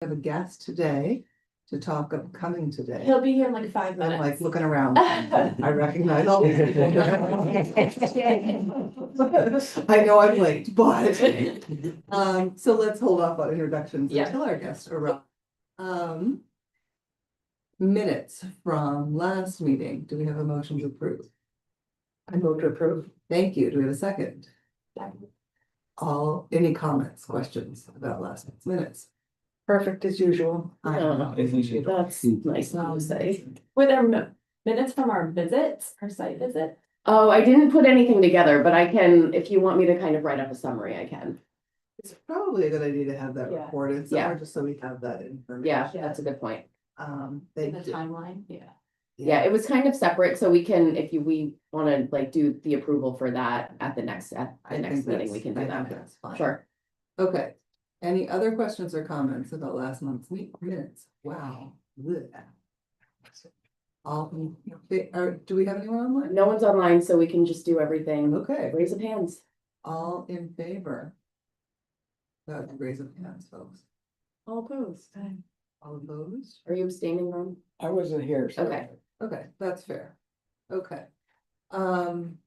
have a guest today to talk of coming today. He'll be here in like 5 I'm minutes. like looking around. I recognize all these people. I know I'm late, but, so let's hold off on introductions Yeah. until our guests arrive. Minutes from last meeting. Do we have a motion to approve? I move to approve. Thank you. Do we have a second? Any comments, questions about last night's minutes? Perfect as usual. That's nice to say. Were there minutes from our visits, our site visit? Oh, I didn't put anything together, but I can, if you want me to kind of write up a summary, I can. It's probably a good idea to have that Yeah. recorded somewhere, just so we have that information. Yeah, that's a good point. In the timeline, Yeah, it was kind of separate, so we can, we wanna like do the approval for that at the next meeting, we can do that. That's fine. Sure. Okay, any other questions or comments about last month's minutes? Wow. Blech. All, do we have anyone online? No one's online, so we can just do everything. Okay, Raise of hands. all in favor? Raise of hands, folks. All opposed. All opposed? Are you abstaining, Ron? I wasn't here, so. Okay. Okay, that's fair. Okay. And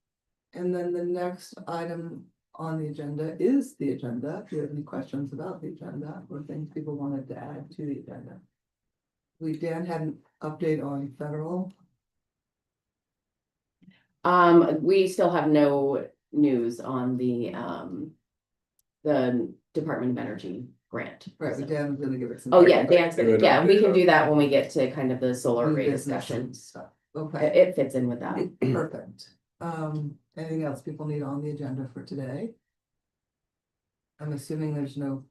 then the next item on the agenda is the agenda. If you have any questions about the agenda or things people wanted to add to the agenda. Dan had an update on federal. We still have no news on the Department of Energy grant. Right, but Dan was gonna give us some. Oh, yeah, Dan's Give gonna, an yeah, we update can on- do that when we get to kind of the solar new array business discussion. and stuff. Okay, It fits in with that. perfect. Anything else people need on the agenda for today? I'm assuming there's no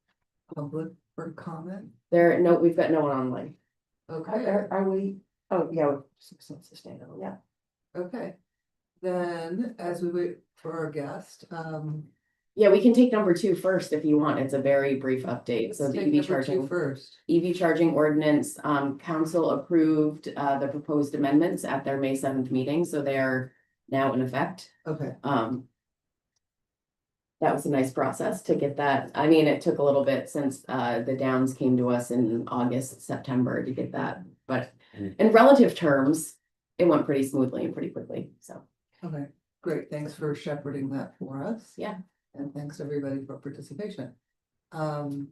public for comment. We've got no one online. Okay, Are we? Oh, yeah, sustainable, yeah. okay. Then as we wait for our guest, Yeah, we can take number 2 first if you want. It's a very brief update. So let's the take EV number 2 charging. first. EV charging ordinance, council approved the proposed amendments at their May 7th meeting, so they are now in effect. Okay, That was a nice process to get that. I mean, it took a little bit since the Downs came to us in August, September to get that, but in relative terms, it went pretty smoothly and pretty quickly, so. okay, great. Thanks for shepherding that for us. Yeah. And thanks everybody for participation. And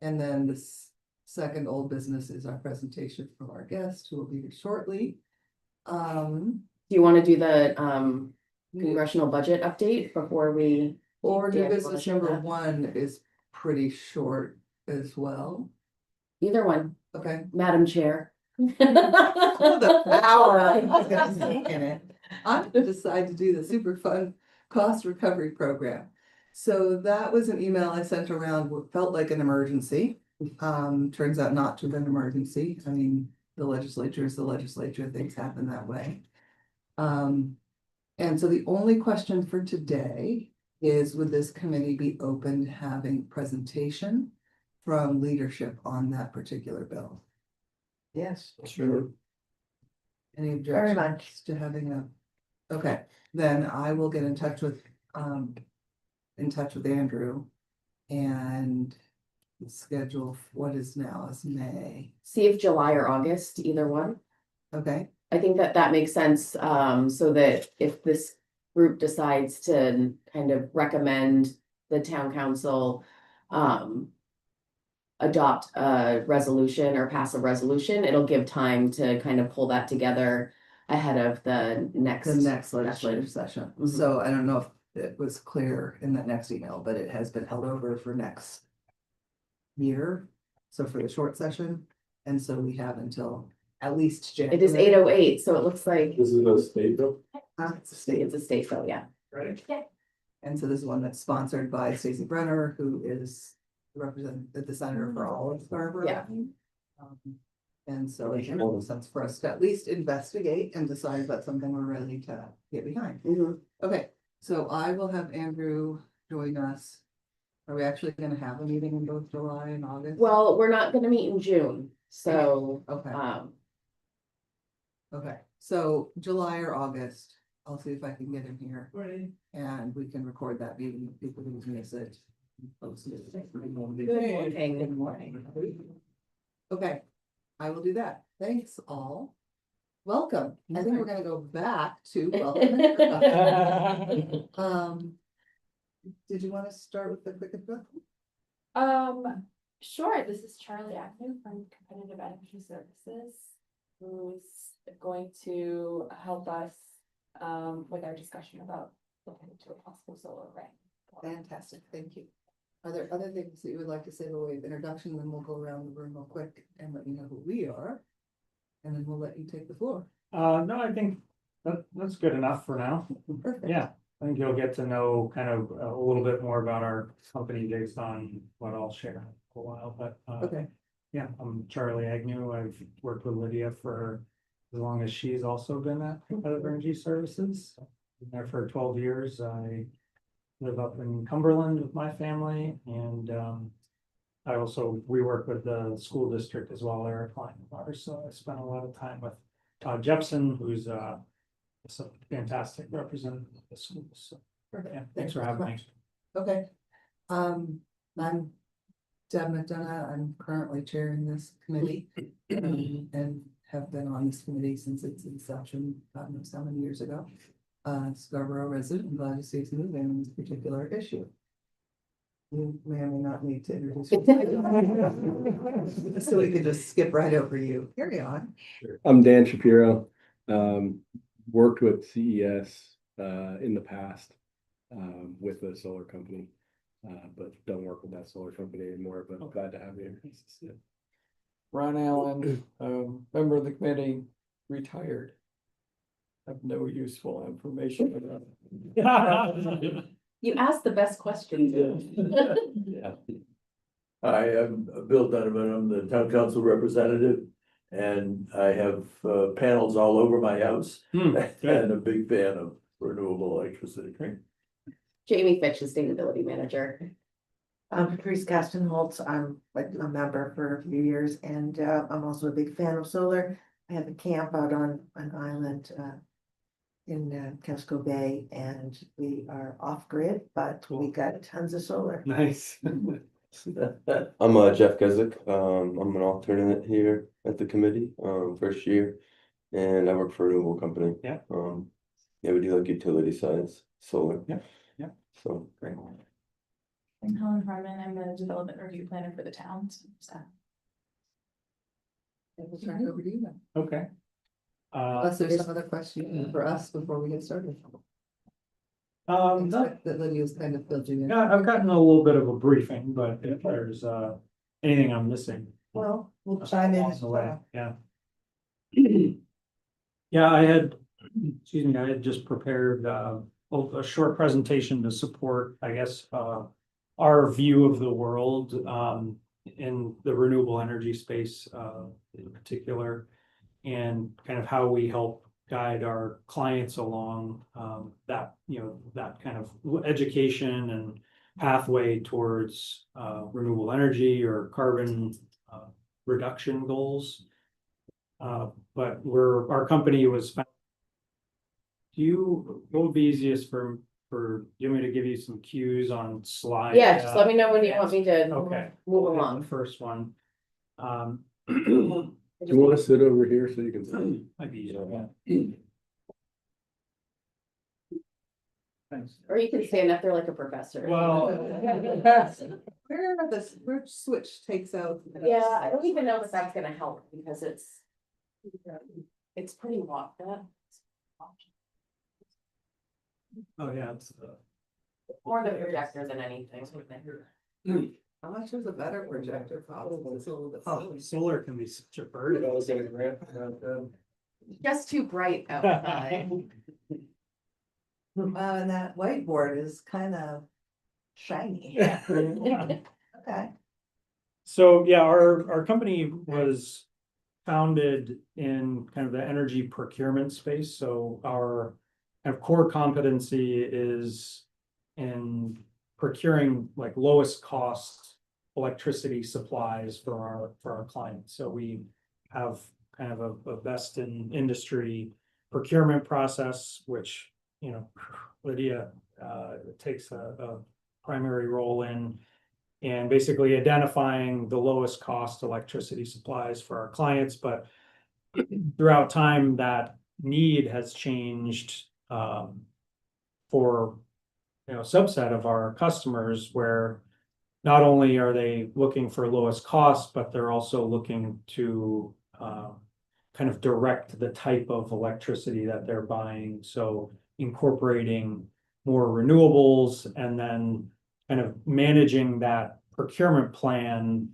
then this second old business is our presentation from our guest who will be here shortly. Do you want to do the congressional budget update before we? Or do new you guys wanna business share number that? 1 is pretty short as well. Either one, Okay. Madam Chair. The power in it. I'm gonna decide to do the super fun cost recovery program. So that was an email I sent around, what felt like an emergency. Turns out not to have been an emergency. I mean, the legislature is the legislature, things happen that way. And so the only question for today is, would this committee be open to having presentation from leadership on that particular bill? Yes. Sure. Any Very much. objections to having okay, then I will get in touch with Andrew. And schedule what is now is May, See if July or August, either one. okay, I think that makes sense, so that if this group decides to kind of recommend the town council, adopt a resolution or pass a resolution, it'll give time to kind of pull that together ahead of the next. the next legislative session. Mhm. So I don't know if it was clear in that next email, but it has been held over for next year. So for the short session, and so we have until at least January. It is 8:08, so it looks like This is a state bill, It's a state. it's a state bill, yeah. right? And so this is one that's sponsored by Stacey Brenner, who is the senator for all of Scarborough. Yeah. And so it makes sense for us to at least investigate and decide if that's something we're ready to get behind. Mhm. Okay, so I will have Andrew join us. Are we actually gonna have a meeting in both July and August? Well, we're not gonna meet in June, so, Okay, okay, so July or August, I'll see if I can get him here. Right. And we can record that meeting if people didn't miss it. Good morning. Okay, I will do that. Thanks all. Welcome. I think we're gonna go back to welcome. Did you want to start with the quick intro? Sure, this is Charlie Agnew from Competitive Energy Services, who's going to help us with our discussion about looking into a possible solar array. Fantastic, thank you. Are there other things that you would like to say by way of introduction? Then we'll go around the room real quick and let you know who we are. And then we'll let you take the floor. No, I think that's good enough for now. Perfect. Yeah, I think you'll get to know kind of a little bit more about our company based on what I'll share for a while, but Okay, yeah, I'm Charlie Agnew. I've worked with Lydia for as long as she's also been at Competitive Energy Services. Been there for 12 years. I live up in Cumberland with my family, and we work with the school district as well. They're a client of ours, so I spent a lot of time with Todd Jepson, who's a fantastic representative of the school. So perfect. yeah, thanks for having me. Okay. I'm Deb McDonough. I'm currently chairing this committee and have been on this committee since its inception, God knows how many years ago. Scarborough resident, I'm glad to see you moving on this particular issue. You may or may not need to introduce yourself. So we could just skip right over you. Carry on. I'm Dan Shapiro. Worked with CES in the past with a solar company, but don't work with that solar company anymore. But I'm glad to have you here. Ron Allen, member of the committee, retired. Have no useful information about it. You asked the best questions. Yeah. I am Bill Donovan, I'm the town council representative, and I have panels all over my house. And a big fan of renewable electricity. Jamie Fitch, Sustainability Manager. I'm Patrice Castenholtz. I'm like a member for a few years, and I'm also a big fan of solar. I have a camp out on an island in Casco Bay, and we are off grid, but we got tons of solar. Nice. I'm Jeff Gezik. I'm an alternate here at the committee, first year, and I work for a renewable company. Yeah. Yeah, we do like utility size solar. Yeah, yeah. So Great. I'm Helen Harmon, I'm the development review planner for the town. We'll turn it over to you then. Okay. Unless there's some other question for us before we get started. No, That Lydia's kind of filled you in. yeah, I've gotten a little bit of a briefing, but if there's anything I'm missing. Well, we'll chime in along as the way, well. yeah. Yeah, I had just prepared a short presentation to support, I guess, our view of the world in the renewable energy space in particular, and kind of how we help guide our clients along that kind of education and pathway towards renewable energy or carbon reduction goals. But our company was. What would be easiest do you want me to give you some cues on slide? Yeah, just let me know when you want me to Okay. move We'll hit along. The first one. Do you want to sit over here so you can see? Might be easier, yeah. Thanks. Or you can stand up there like a professor. Well. Where switch takes out. Yeah, I don't even know if that's gonna help because it's pretty locked up. Oh, yeah, it's. More the projector than anything. How much is a better projector? Probably it's a little bit. Solar can be such a burden. Just too bright outside. And that whiteboard is kind of shiny. Okay. So, yeah, our company was founded in kind of the energy procurement space, so our kind of core competency is in procuring like lowest cost electricity supplies for our clients. So we have kind of a best in industry procurement process, which, Lydia takes a primary role in. And basically identifying the lowest cost electricity supplies for our clients, but throughout time, that need has changed for a subset of our customers where not only are they looking for lowest cost, but they're also looking to kind of direct the type of electricity that they're buying. So incorporating more renewables and then kind of managing that procurement plan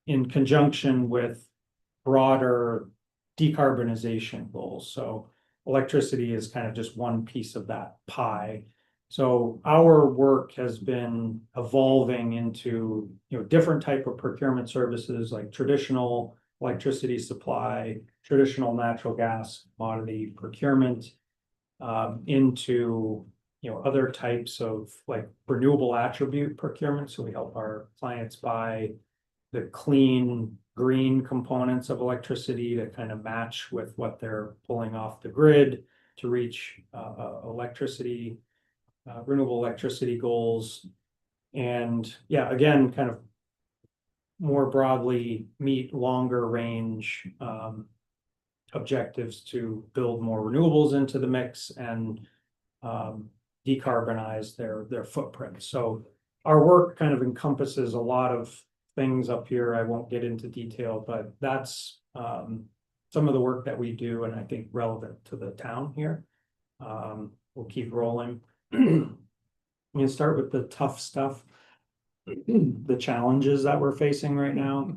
in conjunction with broader decarbonization goals. So electricity is kind of just one piece of that pie. So our work has been evolving into, different type of procurement services like traditional electricity supply, traditional natural gas commodity procurement, into other types of like renewable attribute procurement. So we help our clients buy the clean green components of electricity to kind of match with what they're pulling off the grid to reach renewable electricity goals. And yeah, again, kind of more broadly meet longer range objectives to build more renewables into the mix and decarbonize their footprint. So our work kind of encompasses a lot of things up here. I won't get into detail, but that's some of the work that we do, and I think relevant to the town here. We'll keep rolling. I'm gonna start with the tough stuff, the challenges that we're facing right now.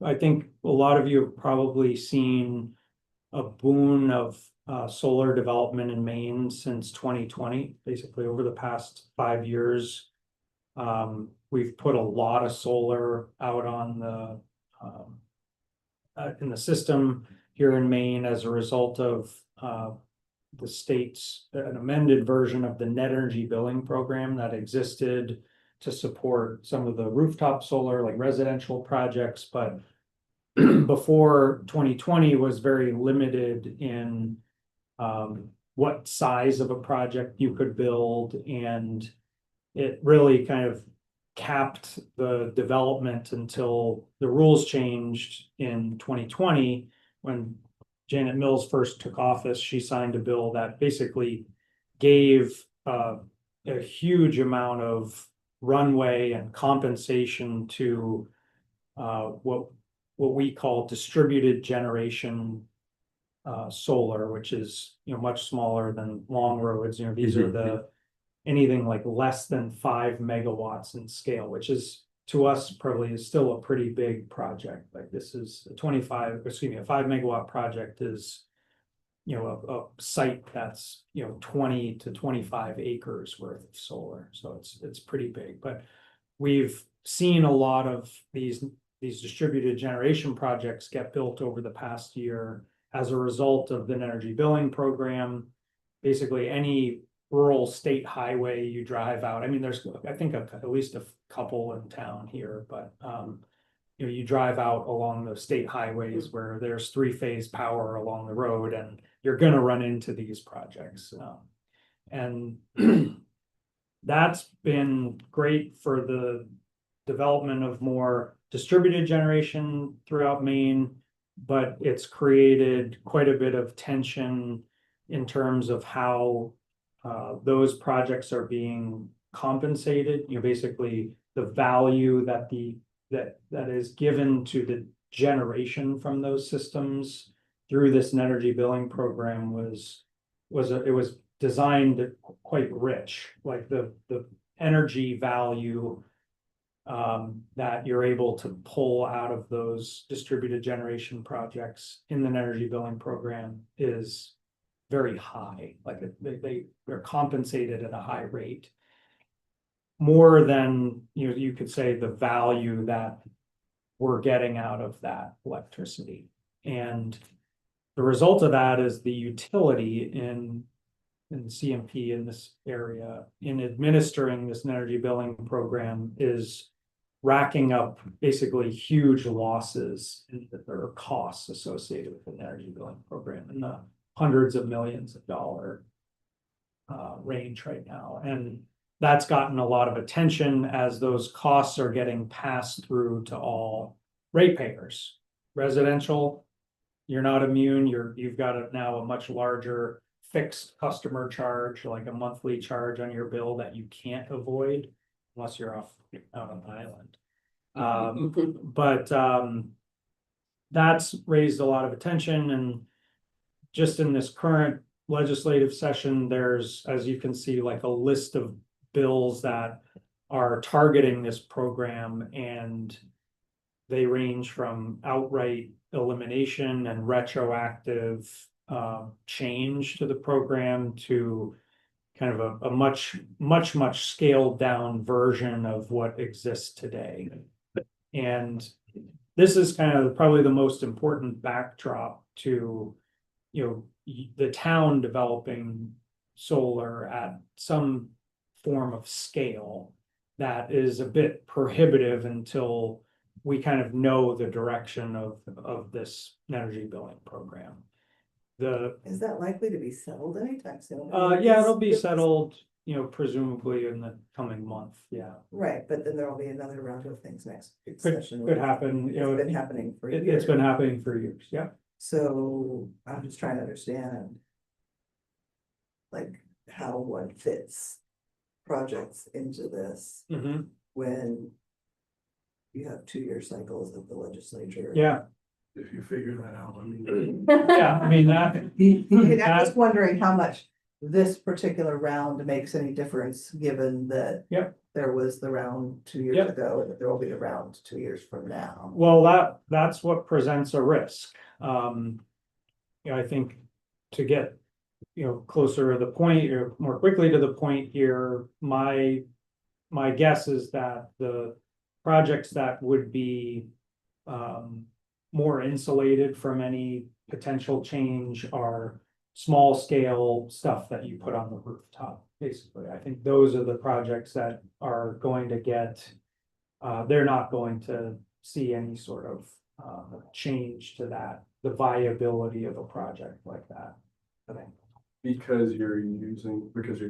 I think a lot of you have probably seen a boon of solar development in Maine since 2020. Basically, over the past 5 years, we've put a lot of solar out on in the system here in Maine as a result of the state's an amended version of the net energy billing program that existed to support some of the rooftop solar, like residential projects, but before 2020 was very limited in what size of a project you could build, and it really kind of capped the development until the rules changed in 2020 when Janet Mills first took office. She signed a bill that basically gave a huge amount of runway and compensation to what we call distributed generation solar, which is much smaller than long roads. These are anything like less than 5 megawatts in scale, which is to us probably is still a pretty big project. Like this is a 5 megawatt project is a site that's 20 to 25 acres worth of solar. So it's pretty big. But we've seen a lot of these distributed generation projects get built over the past year as a result of the energy billing program. Basically, any rural state highway you drive out. I mean, there's I think at least a couple in town here, but you drive out along the state highways where there's 3-phase power along the road, and you're going to run into these projects. And that's been great for the development of more distributed generation throughout Maine, but it's created quite a bit of tension in terms of how those projects are being compensated. Basically the value that that is given to the generation from those systems through this energy billing program was designed quite rich, like the energy value that you're able to pull out of those distributed generation projects in the energy billing program is very high. Like they're compensated at a high rate, more than you could say the value that we're getting out of that electricity. And the result of that is the utility in CMP in this area in administering this energy billing program is racking up basically huge losses or costs associated with the energy billing program in the hundreds of millions of dollar range right now, and that's gotten a lot of attention as those costs are getting passed through to all ratepayers. Residential, you're not immune, you've got now a much larger fixed customer charge, like a monthly charge on your bill that you can't avoid unless you're out on an island. But that's raised a lot of attention, and just in this current legislative session, there's, as you can see, like a list of bills that are targeting this program, and they range from outright elimination and retroactive change to the program to kind of a much scaled down version of what exists today. And this is kind of probably the most important backdrop to, the town developing solar at some form of scale that is a bit prohibitive until we kind of know the direction of this energy billing program. Is that likely to be settled anytime soon? Yeah, it'll be settled, presumably in the coming month, yeah. Right, but then there'll be another round of things next Could session. happen, It's been happening for years. it's been happening for years, yeah. So I'm just trying to understand. Like how one fits projects into this Mhm. when. You have 2-year cycles of the legislature. Yeah, If you figure that out, I mean. yeah, I mean, that. I'm just wondering how much this particular round makes any difference, given that. Yep. There was the round 2 years Yep. ago, and that there will be a round 2 years from now. Well, that's what presents a risk. I think to get, closer to the point, or more quickly to the point here, my guess is that the projects that would be more insulated from any potential change are small scale stuff that you put on the rooftop, basically. I think those are the projects that are going to get, they're not going to see any sort of change to that, the viability of a project like that. Okay. Because you're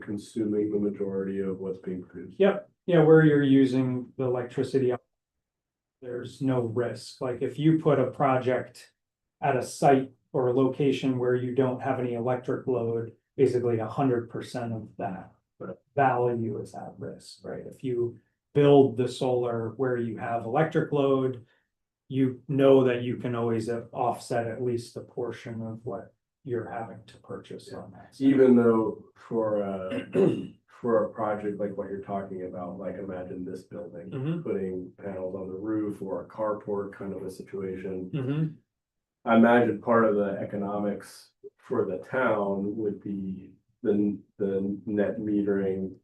consuming the majority of what's being produced. Yep, yeah, where you're using the electricity. There's no risk, like if you put a project at a site or a location where you don't have any electric load, basically 100% of that value is at risk, right? If you build the solar where you have electric load, you know that you can always offset at least a portion of what you're having to purchase on that. Even though for a project like what you're talking about, like imagine this building, Mhm. putting panels on the roof or a carport kind of a situation. Mhm. I imagine part of the economics for the town would be the net metering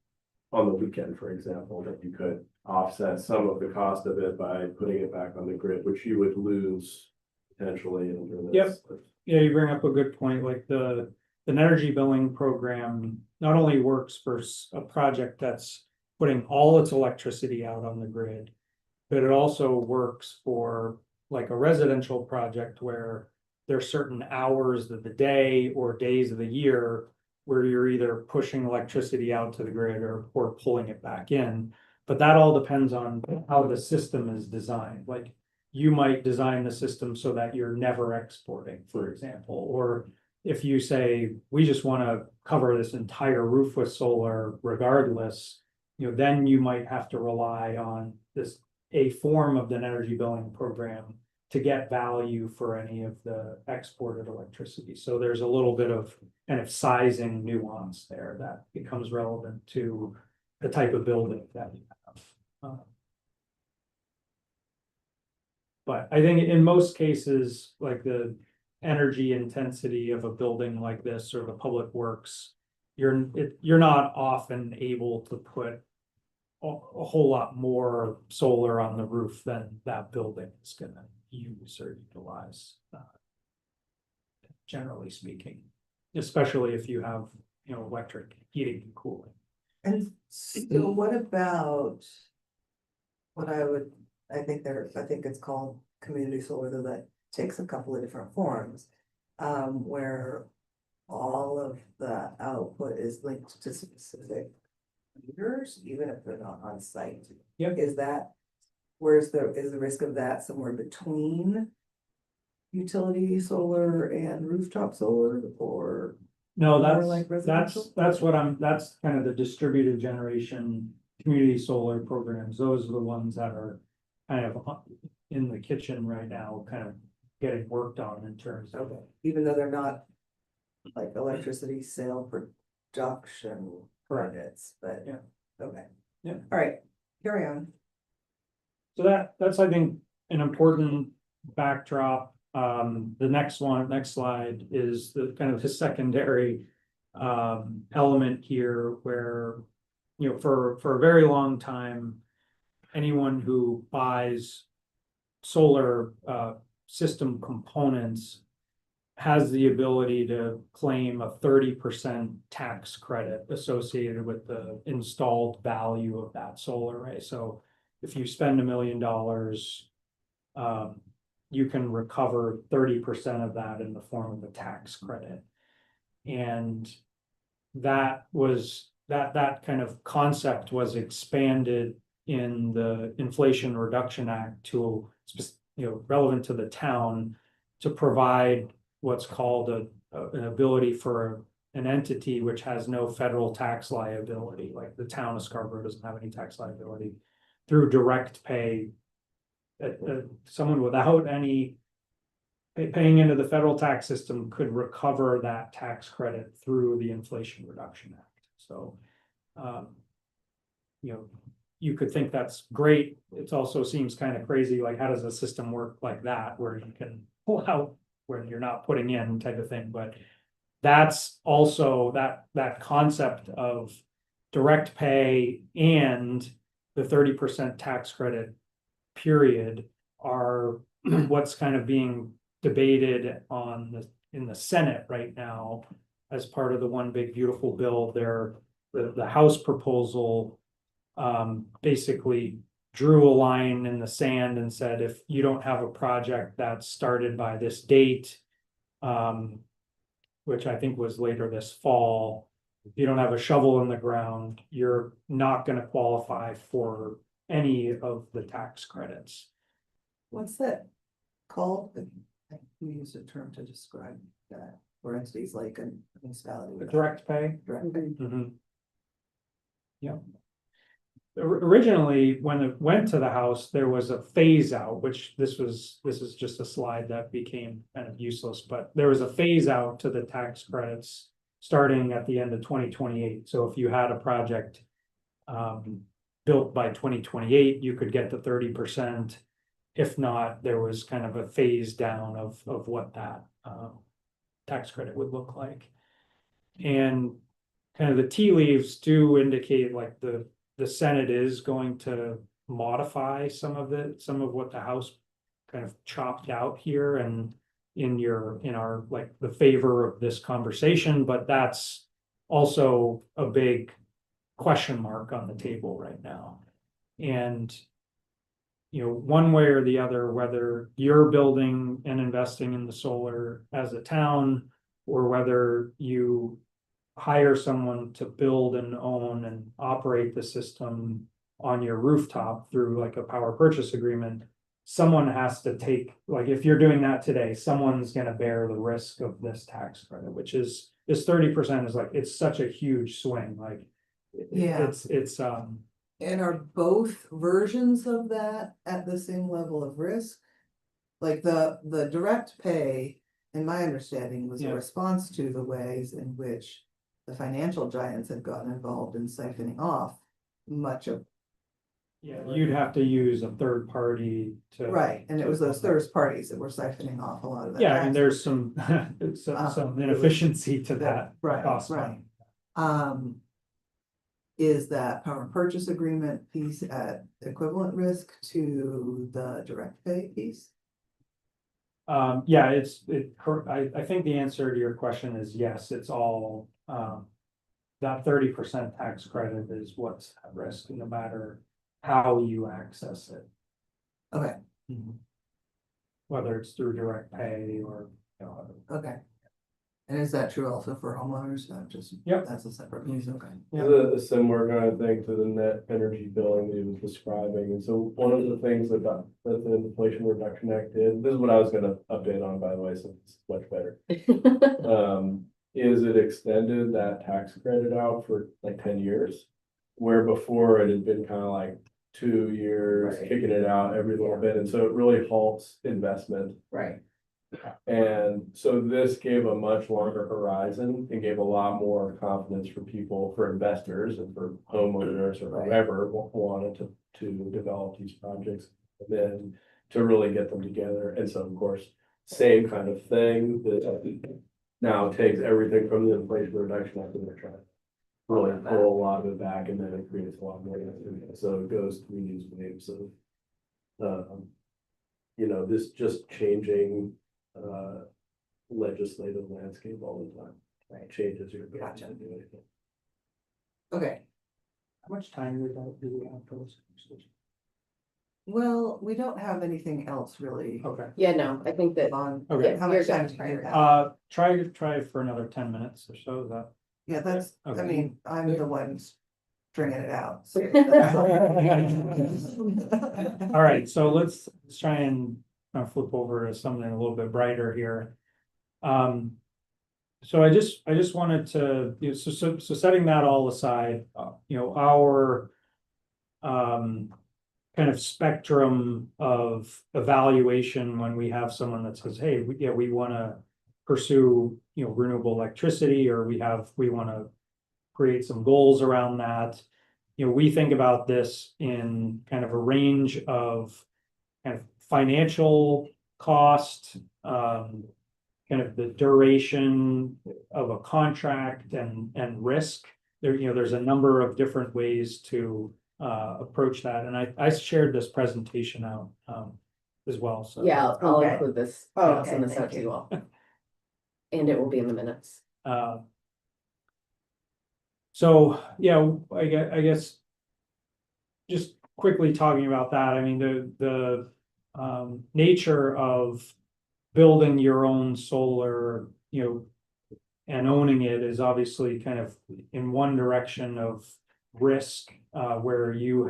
on the weekend, for example, that you could offset some of the cost of it by putting it back on the grid, which you would lose potentially under this. Yeah, you bring up a good point, like the energy billing program not only works for a project that's putting all its electricity out on the grid, but it also works for like a residential project where there's certain hours of the day or days of the year where you're either pushing electricity out to the grid or pulling it back in. But that all depends on how the system is designed. Like you might design the system so that you're never exporting, for example, or if you say, we just want to cover this entire roof with solar regardless, then you might have to rely on a form of the energy billing program to get value for any of the exported electricity. So there's a little bit of kind of sizing nuance there that becomes relevant to the type of building that you have. But I think in most cases, like the energy intensity of a building like this or the public works, you're not often able to put a whole lot more solar on the roof than that building is gonna use or utilize. Generally speaking, especially if you have, electric heating and cooling. And so what about? I think it's called community solar, though that takes a couple of different forms. Where all of the output is linked to specific meters, even if they're not on site. Yep. Is the risk of that somewhere between utility solar and rooftop solar, or? No, More like residential? that's that's kind of the distributed generation, community solar programs. Those are the ones that are kind of in the kitchen right now, kind of getting worked on in terms of. Okay, even though they're not like electricity sale production Correct. credits, but. Yeah. Okay. Yeah. All right, carry on. So that's, I think, an important backdrop. The next slide is the kind of the secondary element here where, you know, for a very long time, anyone who buys solar system components has the ability to claim a 30% tax credit associated with the installed value of that solar array. So if you spend $1 million, you can recover 30% of that in the form of a tax credit. And that kind of concept was expanded in the Inflation Reduction Act to, you know, relevant to the town, to provide what's called an ability for an entity which has no federal tax liability, like the town of Scarborough doesn't have any tax liability, through direct pay. Someone without any paying into the federal tax system could recover that tax credit through the Inflation Reduction Act. So, you know, you could think that's great. It also seems kind of crazy, like how does a system work like that, where you can pull out where you're not putting in type of thing, but that's also that concept of direct pay and the 30% tax credit period are what's kind of being debated in the Senate right now as part of the One Big Beautiful Bill. The House proposal basically drew a line in the sand and said, if you don't have a project that's started by this date, which I think was later this fall, if you don't have a shovel in the ground, you're not going to qualify for any of the tax credits. What's that called? We use a term to describe that, for entities like a municipality. The direct pay. Direct pay. Mhm. Yeah. Originally, when it went to the House, there was a phase out, which this is just a slide that became kind of useless, but there was a phase out to the tax credits starting at the end of 2028. So if you had a project built by 2028, you could get the 30%. If not, there was kind of a phase down of what that tax credit would look like. And kind of the tea leaves do indicate like the Senate is going to modify some of what the House kind of chopped out here and in our like the favor of this conversation, but that's also a big question mark on the table right now. And you know, one way or the other, whether you're building and investing in the solar as a town, or whether you hire someone to build and own and operate the system on your rooftop through like a power purchase agreement, someone has to take, like if you're doing that today, someone's going to bear the risk of this tax credit, which is this 30% is like, it's such a huge swing. Like, Yeah. it's And are both versions of that at the same level of risk? Like the direct pay, in my understanding, was Yeah. a response to the ways in which the financial giants had gotten involved in siphoning off much of. yeah, you'd have to use a third party to. Right, and it was those third parties that were siphoning off a lot of that. Yeah, I mean, tax. there's some some inefficiency to that Right, cost. right. Is that power purchase agreement piece at equivalent risk to the direct pay piece? Yeah, I think the answer to your question is yes, it's all, that 30% tax credit is what's at risk, no matter how you access it. Okay, Whether it's through direct pay or, you know, okay. And is that true also for homeowners, not just? Yep. That's a separate piece, okay. Yeah. A similar kind of thing to the net energy billing that he was describing, and so one of the things that the Inflation Reduction Act did, this is what I was gonna update on, by the way, so it's much better. Is it extended that tax credit out for like 10 years? Where before it had been kind of like 2 years, Right. kicking it out every little bit, and so it really halts investment. Right. And so this gave a much longer horizon and gave a lot more confidence for people, for investors and for homeowners or Right. whoever wanted to develop these projects. And then to really get them together. And so of course, same kind of thing that now takes everything from the Inflation Reduction Act and they're trying to really pull a lot of it back, and then it creates a lot more. So it goes through these waves of, you know, this just changing legislative landscape all the time. Right. Changes your ability Gotcha. to do anything. Okay, How much time would that be after this? well, we don't have anything else really Okay. Yeah, no, I think that, on. Okay. How You're much time good. do you have? Try for another 10 minutes or so, is that? Yeah, that's, I Okay. mean, I'm the one stringing it out. so All right, so let's try and flip over to something a little bit brighter here. So I just wanted to, you know, so setting that all aside, you know, our kind of spectrum of evaluation when we have someone that says, hey, we want to pursue, you know, renewable electricity, or we want to create some goals around that. You know, we think about this in kind of a range of kind of financial cost, kind of the duration of a contract and risk. There, you know, there's a number of different ways to approach that, and I shared this presentation out as well, so. yeah, I'll Okay. include this, Oh, I'll okay, send this thank out to you. you all. And it will be in the minutes. So, yeah, I guess just quickly talking about that, I mean, the nature of building your own solar, you know, and owning it is obviously kind of in one direction of risk, where you're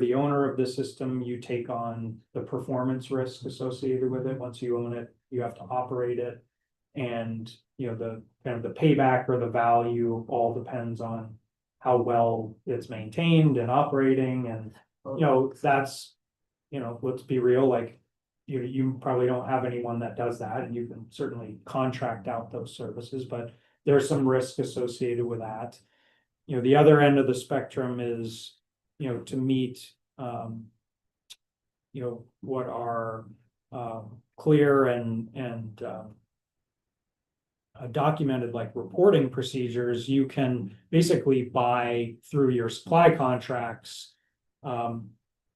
the owner of the system, you take on the performance risk associated with it. Once you own it, you have to operate it. And, you know, the kind of the payback or the value all depends on how well it's maintained and operating. And, you know, that's, you know, let's be real, like, you probably don't have anyone that does that, and you can certainly contract out those services, but there's some risk associated with that. You know, the other end of the spectrum is, you know, to meet, you know, what are clear and documented like reporting procedures. You can basically buy through your supply contracts.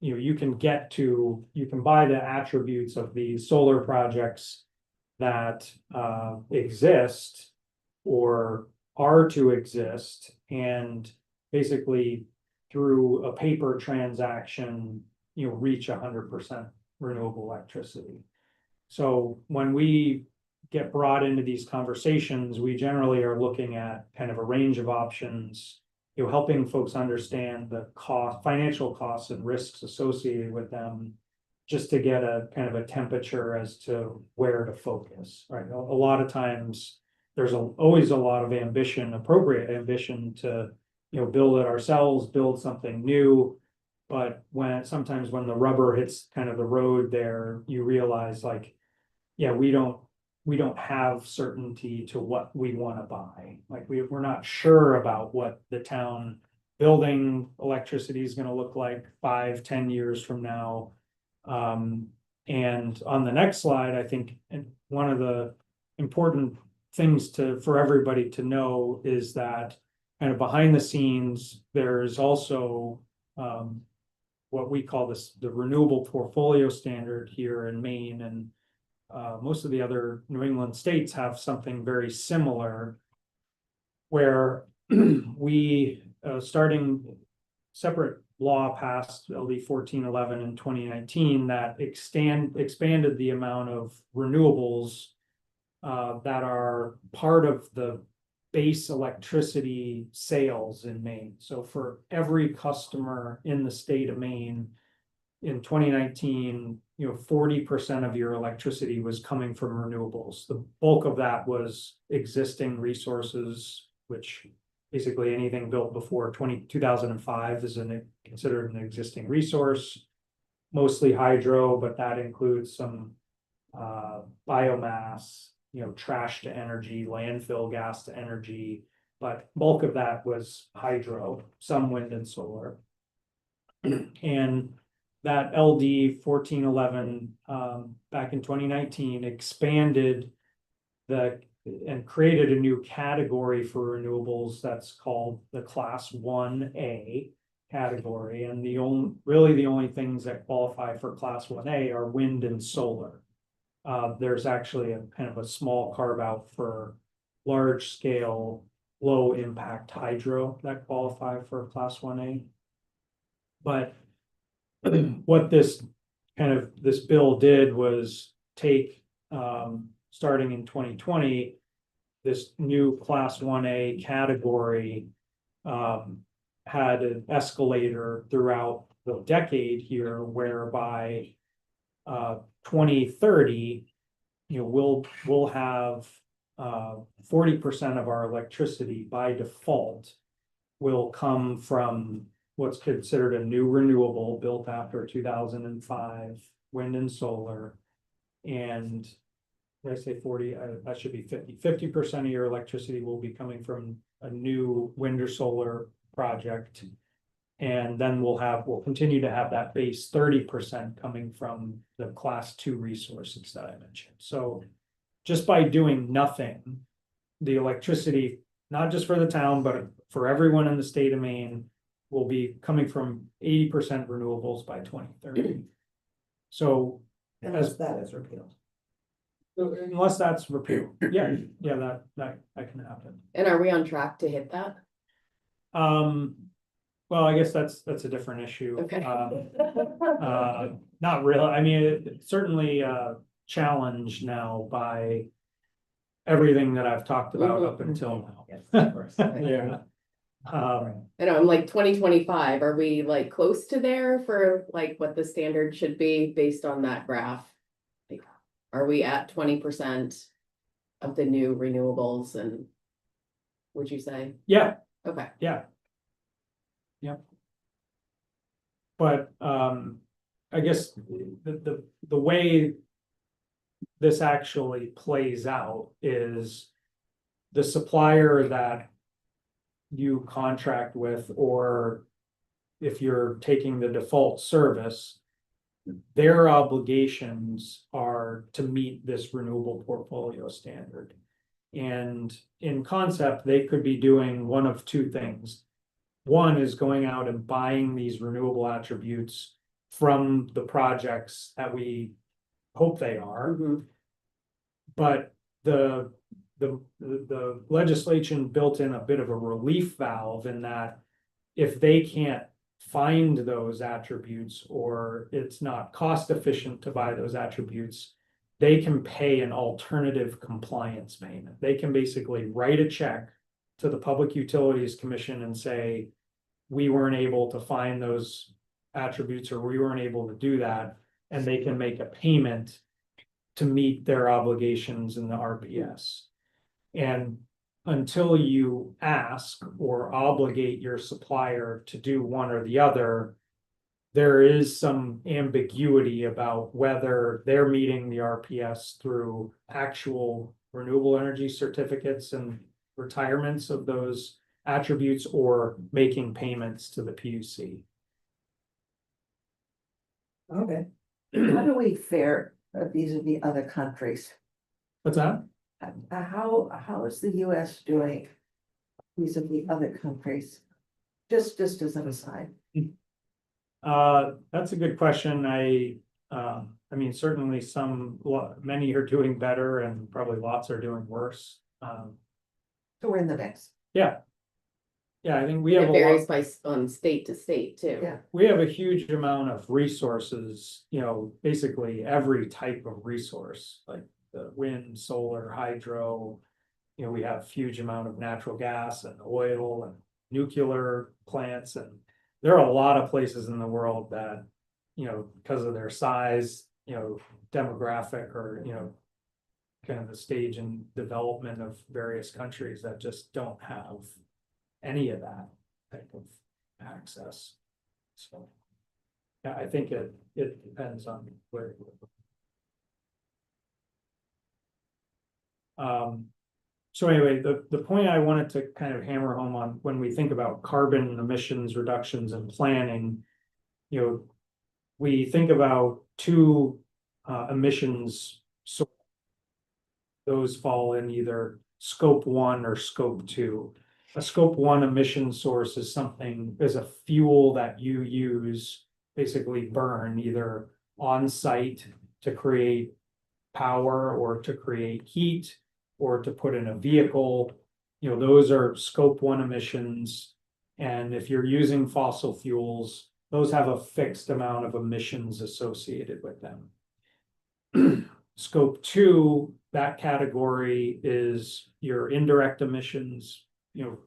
You know, you can buy the attributes of these solar projects that exist or are to exist, and basically through a paper transaction, you know, reach 100% renewable electricity. So when we get brought into these conversations, we generally are looking at kind of a range of options, you know, helping folks understand the financial costs and risks associated with them, just to get a kind of a temperature as to where to focus, right? A lot of times there's always a lot of appropriate ambition to, you know, build it ourselves, build something new. But sometimes when the rubber hits kind of the road there, you realize like, yeah, we don't have certainty to what we want to buy. Like we're not sure about what the town building electricity is going to look like 5-10 years from now. And on the next slide, I think one of the important things for everybody to know is that kind of behind the scenes, there's also what we call the renewable portfolio standard here in Maine, and most of the other New England states have something very similar, where we starting separate law passed LD 1411 in 2019 that expanded the amount of renewables that are part of the base electricity sales in Maine. So for every customer in the state of Maine in 2019, 40% of your electricity was coming from renewables. The bulk of that was existing resources, which basically anything built before 2005 is considered an existing resource. Mostly hydro, but that includes some biomass, trash to energy, landfill gas to energy. But bulk of that was hydro, some wind and solar. And that LD 1411 back in 2019 expanded and created a new category for renewables that's called the Class 1A category. And the only things that qualify for Class 1A are wind and solar. There's actually a kind of a small carve out for large scale, low impact hydro that qualify for Class 1A. But what this bill did was take, starting in 2020, this new Class 1A category had an escalator throughout the decade here, whereby 2030, we'll have 40% of our electricity by default will come from what's considered a new renewable built after 2005, wind and solar. And did I say 40? That should be 50. 50% of your electricity will be coming from a new wind or solar project. And then we'll continue to have that base 30% coming from the Class 2 resources that I mentioned. So just by doing nothing, the electricity, not just for the town, but for everyone in the state of Maine, will be coming from 80% renewables by 2030. So Unless that is repealed. unless that's repealed, yeah, that can happen. And are we on track to hit that? Well, I guess that's a different issue. Okay. Not really. I mean, it's certainly challenged now by everything that I've talked about up until now. Yes, of course. Yeah. I know, I'm like 2025, are we like close to there for like what the standard should be based on that graph? Like, are we at 20% of the new renewables and would you say? Yeah, Okay, yeah. Yep. But I guess the way this actually plays out is the supplier that you contract with, or if you're taking the default service, their obligations are to meet this renewable portfolio standard. And in concept, they could be doing one of two things. One is going out and buying these renewable attributes from the projects that we hope they are. Mhm. But the legislation built in a bit of a relief valve in that if they can't find those attributes, or it's not cost efficient to buy those attributes, they can pay an alternative compliance payment. They can basically write a check to the Public Utilities Commission and say, we weren't able to find those attributes, or we weren't able to do that, and they can make a payment to meet their obligations in the RPS. And until you ask or obligate your supplier to do one or the other, there is some ambiguity about whether they're meeting the RPS through actual renewable energy certificates and retirements of those attributes, or making payments to the PUC. Okay. How do we fare vis-a-vis other countries? What's that? How is the US doing vis-a-vis other countries? Just as an aside. That's a good question. I mean, certainly many are doing better, and probably lots are doing worse. So we're in the mix. Yeah. Yeah, I think we have It varies by state to state too. Yeah. we have a huge amount of resources, basically every type of resource, like the wind, solar, hydro. You know, we have huge amount of natural gas and oil and nuclear plants, and there are a lot of places in the world that, you know, because of their size, you know, demographic or, you know, kind of the stage and development of various countries that just don't have any of that type of access. So, yeah, I think it depends on where you live. So anyway, the point I wanted to kind of hammer home on when we think about carbon emissions reductions and planning, you know, we think about two emissions. So those fall in either scope 1 or scope 2. A scope 1 emission source is a fuel that you use, basically burn either on site to create power or to create heat or to put in a vehicle. You know, those are scope 1 emissions. And if you're using fossil fuels, those have a fixed amount of emissions associated with them. Scope 2, that category is your indirect emissions, you know,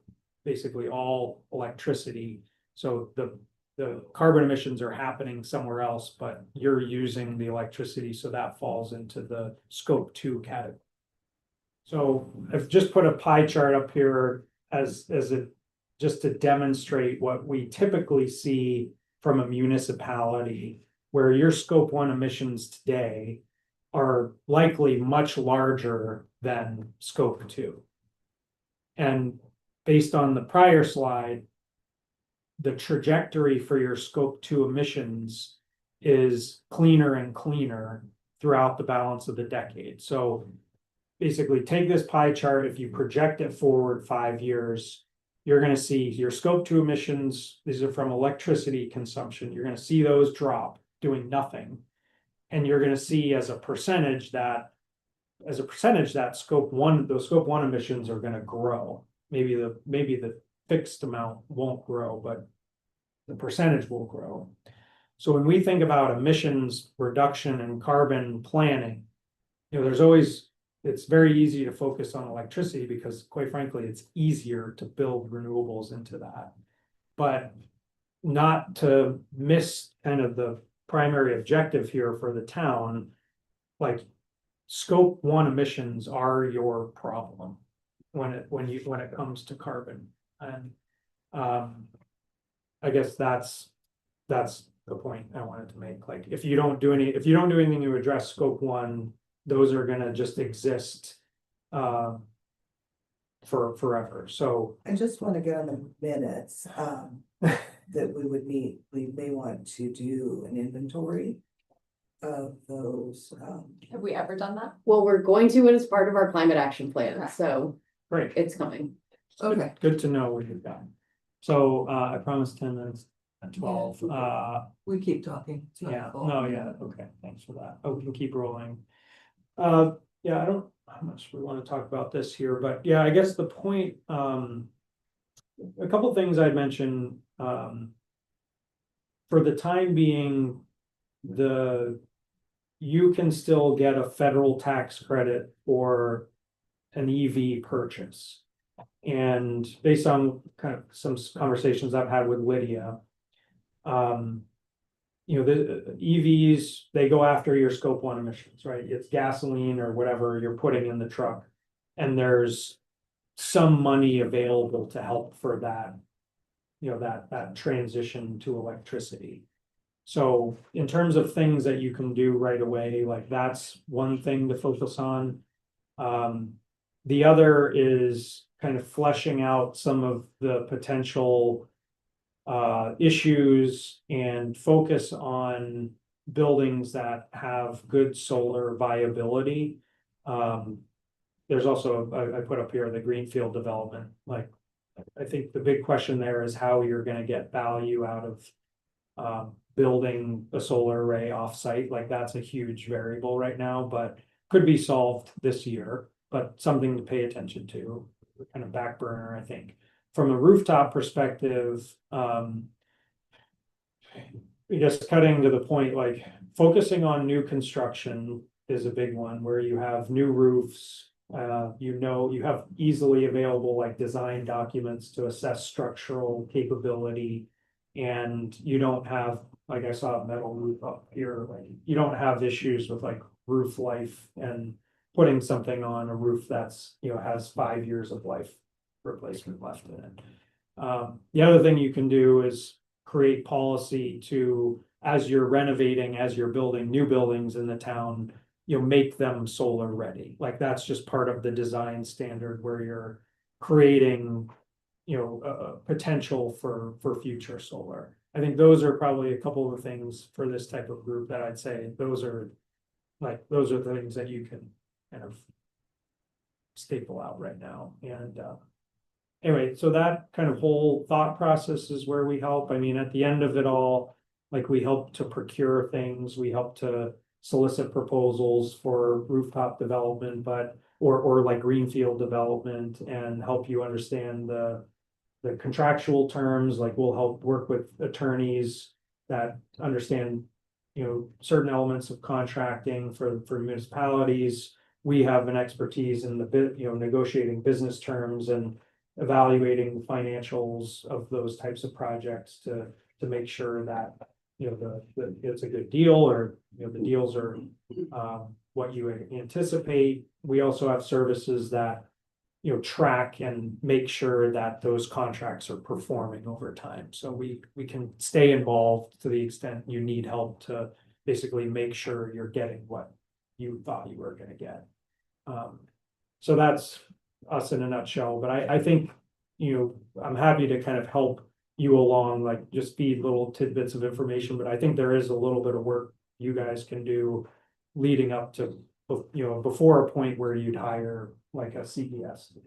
basically all electricity. So the carbon emissions are happening somewhere else, but you're using the electricity, so that falls into the scope 2 category. So I've just put a pie chart up here as just to demonstrate what we typically see from a municipality, where your scope 1 emissions today are likely much larger than scope 2. And based on the prior slide, the trajectory for your scope 2 emissions is cleaner and cleaner throughout the balance of the decade. So basically take this pie chart, if you project it forward 5 years, you're going to see your scope 2 emissions, these are from electricity consumption, you're going to see those drop, doing nothing. And you're going to see as a percentage that scope 1, those scope 1 emissions are going to grow. Maybe the fixed amount won't grow, but the percentage will grow. So when we think about emissions reduction and carbon planning, you know, it's very easy to focus on electricity because, quite frankly, it's easier to build renewables into that. But not to miss kind of the primary objective here for the town, like scope 1 emissions are your problem when it comes to carbon. And I guess that's the point I wanted to make. Like, if you don't do anything to address scope 1, those are gonna just exist for forever. So I just want to get on the minutes, that we may want to do an inventory of those, Have we ever done that? Well, we're going to, and it's part of our climate action plan, Okay. so great. it's coming. Okay. Good to know what you've got. So I promised 10 minutes at 12. We keep talking. It's not Yeah, full. no, yeah, okay, thanks for that. Oh, we can keep rolling. Yeah, I don't, how much we want to talk about this here, but yeah, I guess the point, a couple things I'd mentioned, for the time being, you can still get a federal tax credit for an EV purchase. And based on kind of some conversations I've had with Lydia, you know, the EVs, they go after your scope 1 emissions, right? It's gasoline or whatever you're putting in the truck. And there's some money available to help for that, you know, that transition to electricity. So in terms of things that you can do right away, like that's one thing to focus on. The other is kind of fleshing out some of the potential issues and focus on buildings that have good solar viability. There's also, I put up here the greenfield development. Like, I think the big question there is how you're going to get value out of building a solar array offsite. Like, that's a huge variable right now, but could be solved this year, but something to pay attention to, kind of back burner, I think. From a rooftop perspective, just cutting to the point, like focusing on new construction is a big one where you have new roofs. You have easily available like design documents to assess structural capability. And you don't have, like I saw a metal roof up here, like you don't have issues with like roof life and putting something on a roof that's, has 5 years of life replacement left in it. The other thing you can do is create policy to, as you're renovating, as you're building new buildings in the town, make them solar ready. Like that's just part of the design standard where you're creating, a potential for future solar. I think those are probably a couple of the things for this type of group that I'd say those are the things that you can kind of staple out right now. And anyway, so that kind of whole thought process is where we help. I mean, at the end of it all, like we help to procure things, we help to solicit proposals for rooftop development, or like greenfield development, and help you understand the contractual terms. Like we'll help work with attorneys that understand, certain elements of contracting for municipalities. We have an expertise in negotiating business terms and evaluating the financials of those types of projects to make sure that, it's a good deal, or, the deals are, what you anticipate. We also have services that, track and make sure that those contracts are performing over time. So we can stay involved to the extent you need help to basically make sure you're getting what you thought you were gonna get. So that's us in a nutshell, but I think, I'm happy to kind of help you along, like just feed little tidbits of information, but I think there is a little bit of work you guys can do leading up to, before a point where you'd hire like a CES.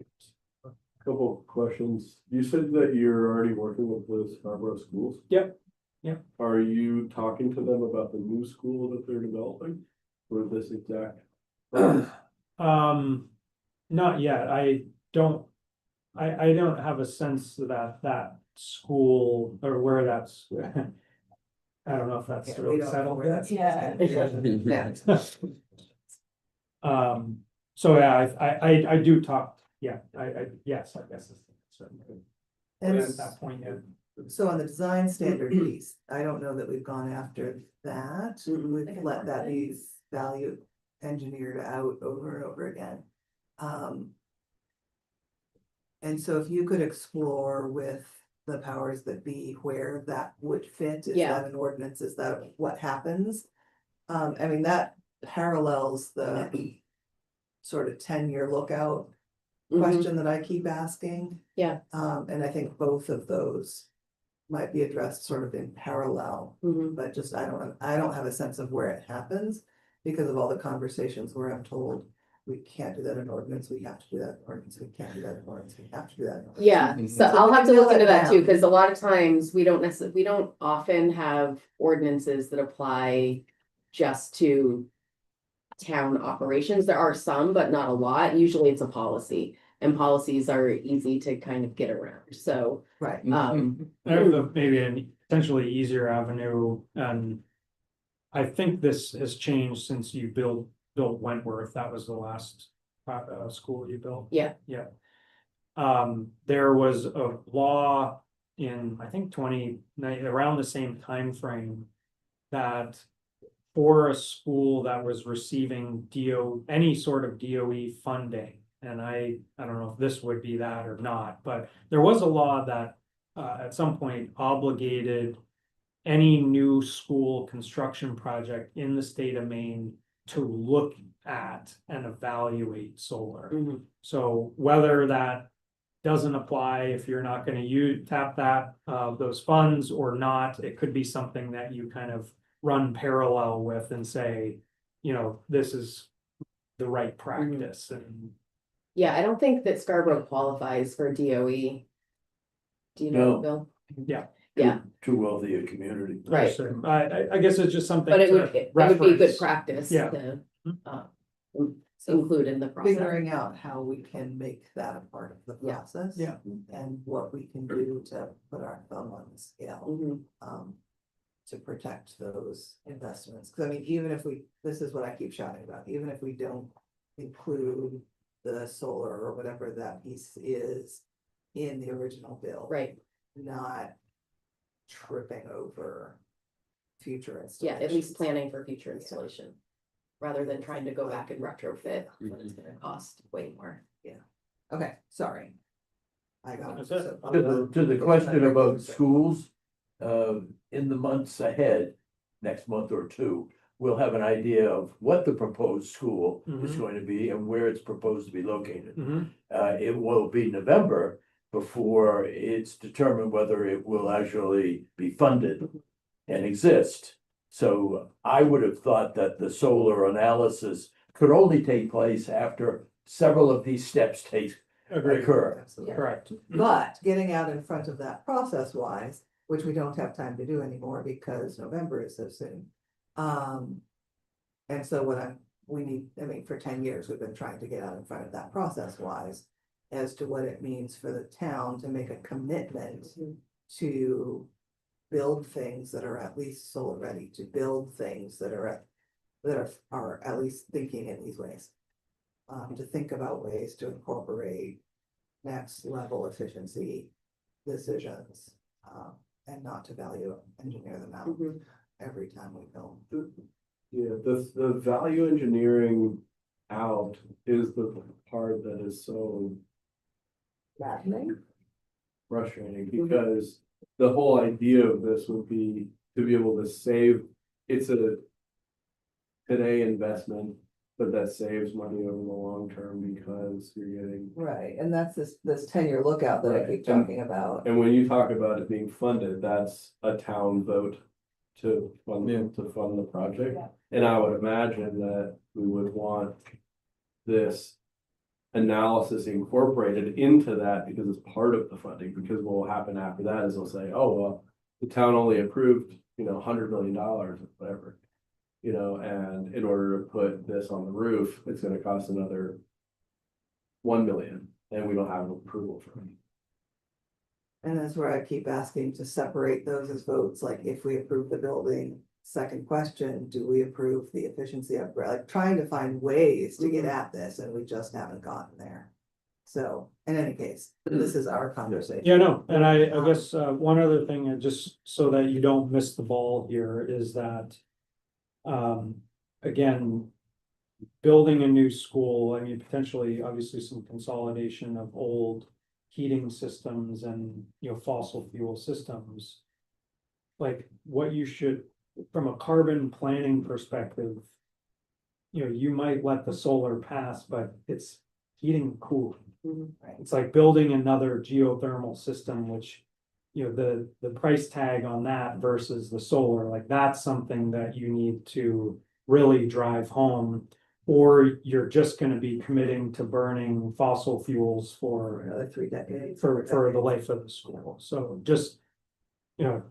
Couple of questions. You said that you're already working with the Scarborough schools? Yep. Yep. Are you talking to them about the new school that they're developing for this exact? Not yet. I don't have a sense that school or where that's. I don't know if that's Yeah, sort we of don't know settled where yet. that's- Yeah. So yeah, I do talk, yes, I guess. It's certainly And at that point, yeah. so on the design standard piece, I don't know that we've gone after that. We've let that be value engineered out over and over again. And so if you could explore with the powers that be where that would fit, is Yeah. that an ordinance, is that what happens? I mean, that parallels the sort of 10-year lookout Mhm. question that I keep asking. Yeah. And I think both of those might be addressed sort of in parallel, Mhm. but just I don't have a sense of where it happens because of all the conversations where I'm told we can't do that in ordinance, we have to do that in ordinance, we can't do that in ordinance, we have to do that. in ordinance. Yeah, Mhm. so So I'll we have to nail look into it that too, down. because a lot of times we don't often have ordinances that apply just to town operations. There are some, but not a lot. Usually it's a policy, and policies are easy to kind of get around, so, Right. There's maybe an potentially easier avenue, and I think this has changed since you built Wentworth. That was the last school you built. Yeah. Yeah. There was a law in, I think around the same time frame, that for a school that was receiving any sort of DOE funding, and I don't know if this would be that or not, but there was a law that at some point obligated any new school construction project in the state of Maine to look at and evaluate solar. Mhm. So whether that doesn't apply, if you're not gonna tap those funds or not, it could be something that you kind of run parallel with and say, this is the right practice. And yeah, I don't think that Scarborough qualifies for DOE. Do you know, No. Bill? Yeah. Yeah, Too wealthy a community. right, so I guess it's just something. but it to would be good reference. practice Yeah. to So include in the process. figuring out how we can make that a part of the Yeah. process. Yeah. And what we can do to put our thumb on the scale. Mhm. to protect those investments. Cause I mean, even if we, this is what I keep shouting about, even if we don't include the solar or whatever that piece is in the original bill. Right, Not tripping over future yeah, installations. at least planning for future installation. Rather than trying to go back and retrofit, it's gonna cost way more. Okay, sorry. I got. That's it. To the question about schools, in the months ahead, next month or two, we'll have an idea of what the proposed school is Mhm. going to be and where it's proposed to be located. Mhm. It will be November before it's determined whether it will actually be funded and exist. So I would have thought that the solar analysis could only take place after several of these steps Agreed, occur. Absolutely. correct. But getting out in front of that process wise, which we don't have time to do anymore because November is so soon. And so we need, I mean, for 10 years, we've been trying to get out in front of that process wise. As to what it means for the town to make a commitment to build things that are at least solar ready, to build things that are at least thinking in these ways. To think about ways to incorporate next level efficiency decisions, and not to value engineer them out Mhm. every time we build. Yeah, the value engineering out is the part that is so frustrating, because the whole idea of this would be to be able to save, it's a today investment, but that saves money over the long term because you're getting. Right, and that's this 10-year lookout that I Right, keep and- talking about. And when you talk about it being funded, that's a town vote to fund, to fund the project. Yeah. And I would imagine that we would want this analysis incorporated into that because it's part of the funding, because what will happen after that is they'll say, oh, well, the town only approved, $100 million or whatever. And in order to put this on the roof, it's gonna cost another 1 million, and we don't have an approval for it. And that's where I keep asking to separate those as votes, like if we approve the building, second question, do we approve the efficiency upgrade? Like trying to find ways to get at this, and we just haven't gotten there. So, in any case, this is our conversation. Yeah, no, and I guess, one other thing, just so that you don't miss the ball here, is that. Again. Building a new school, I mean, potentially, obviously, some consolidation of old heating systems and, fossil fuel systems. Like, what you should, from a carbon planning perspective. You might let the solar pass, but it's heating and cooling. Mhm. It's like building another geothermal system, which, the price tag on that versus the solar, like that's something that you need to really drive home. Or you're just gonna be committing to burning fossil fuels for, Another 3 decades. for the life of the school. So just,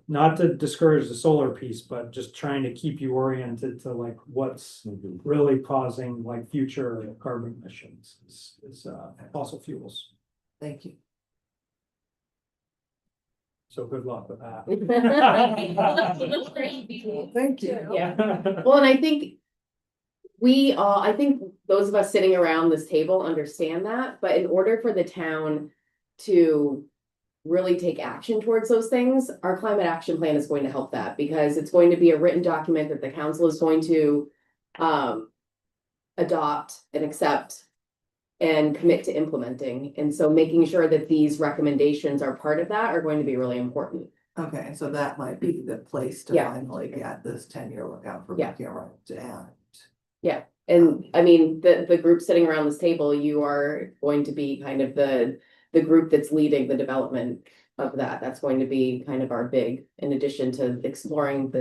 not to discourage the solar piece, but just trying to keep you oriented to like what's really causing like future carbon emissions is fossil fuels. Thank you. So good luck with that. Thank you. Yeah. Well, and I think I think those of us sitting around this table understand that, but in order for the town to really take action towards those things, our climate action plan is going to help that, because it's going to be a written document that the council is going to adopt and accept and commit to implementing. And so making sure that these recommendations are part of that are going to be really important. Okay, so that might be the place to Yeah. finally get this 10-year lookout for Yeah. McElroy and. And I mean, the group sitting around this table, you are going to be kind of the group that's leading the development of that. That's going to be kind of our big, in addition to exploring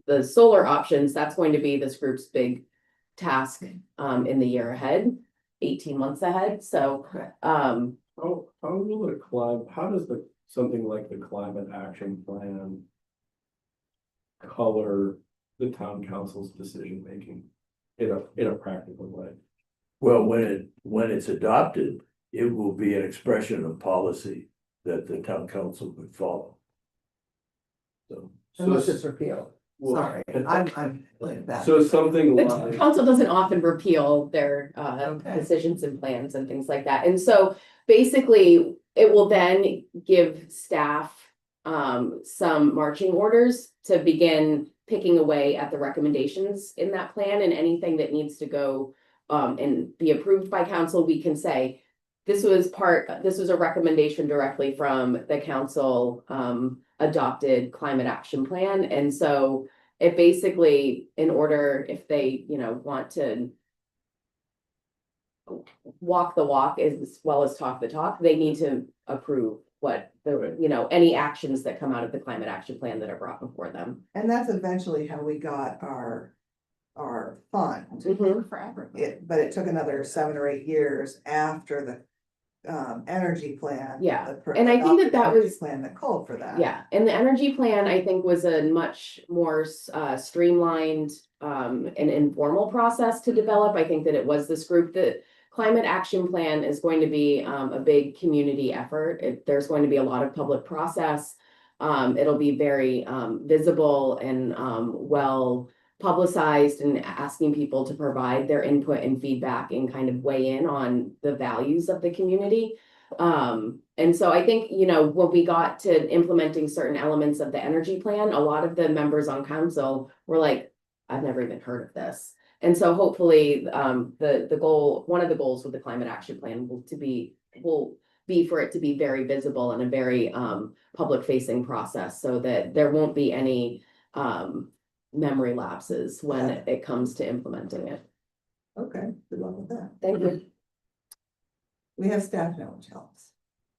the solar options, that's going to be this group's big task in the year ahead, 18 months ahead. So Okay. How does something like the climate action plan color the town council's decision making in a practical way? Well, when it's adopted, it will be an expression of policy that the town council would follow. So unless it's repealed. Well, Sorry, I'm like that. So something The like, council doesn't often repeal their Okay. decisions and plans and things like that. And so basically, it will then give staff some marching orders to begin picking away at the recommendations in that plan, and anything that needs to go and be approved by council, we can say, this was a recommendation directly from the council adopted climate action plan. And so it basically, in order, if they, want to walk the walk as well as talk the talk, they need to approve what any actions that come out of the climate action plan that are brought before them. And that's eventually how we got our fund. Forever. But it took another 7 or 8 years after the energy plan. Yeah, the and I think that energy was- Plan that called for that. Yeah, and the energy plan, I think, was a much more streamlined and informal process to develop. I think that it was this group that climate action plan is going to be a big community effort. There's going to be a lot of public process. It'll be very visible and well publicized, and asking people to provide their input and feedback and kind of weigh in on the values of the community. And so I think, when we got to implementing certain elements of the energy plan, a lot of the members on council were like, I've never even heard of this. And so hopefully, the goal, one of the goals with the climate action plan will be for it to be very visible and a very public facing process, so that there won't be any memory lapses when it comes to implementing it. Okay, good luck with that. Thank you. We have staff knowledge helps.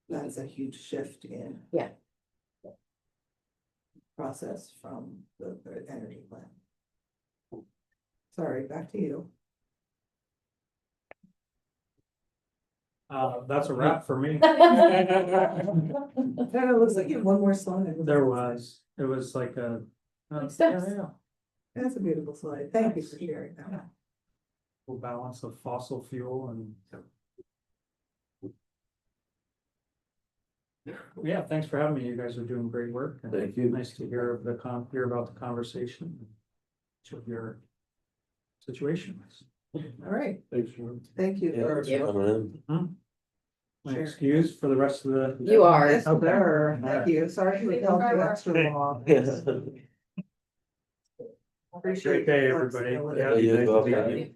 That's a huge shift in. Yeah. Process from the energy plan. Sorry, back to you. That's a wrap for me. It looks like you have one more slide. It was like a. Steps. That's a beautiful slide. Thank you for sharing that. Full balance of fossil fuel and. Yeah, thanks for having me. You guys are doing great work. and Thank you. Nice to hear hear about the conversation. Of your situation. All right, thanks, Sean. thank you. Yeah, for- thanks for coming in. My Sure. excuse for the rest of the. You are. Yes, Okay. sir. All Thank right. you. Sorry we held you extra long. Appreciate Great day, your everybody. flexibility. Yeah, you as well. Yeah. Thank you.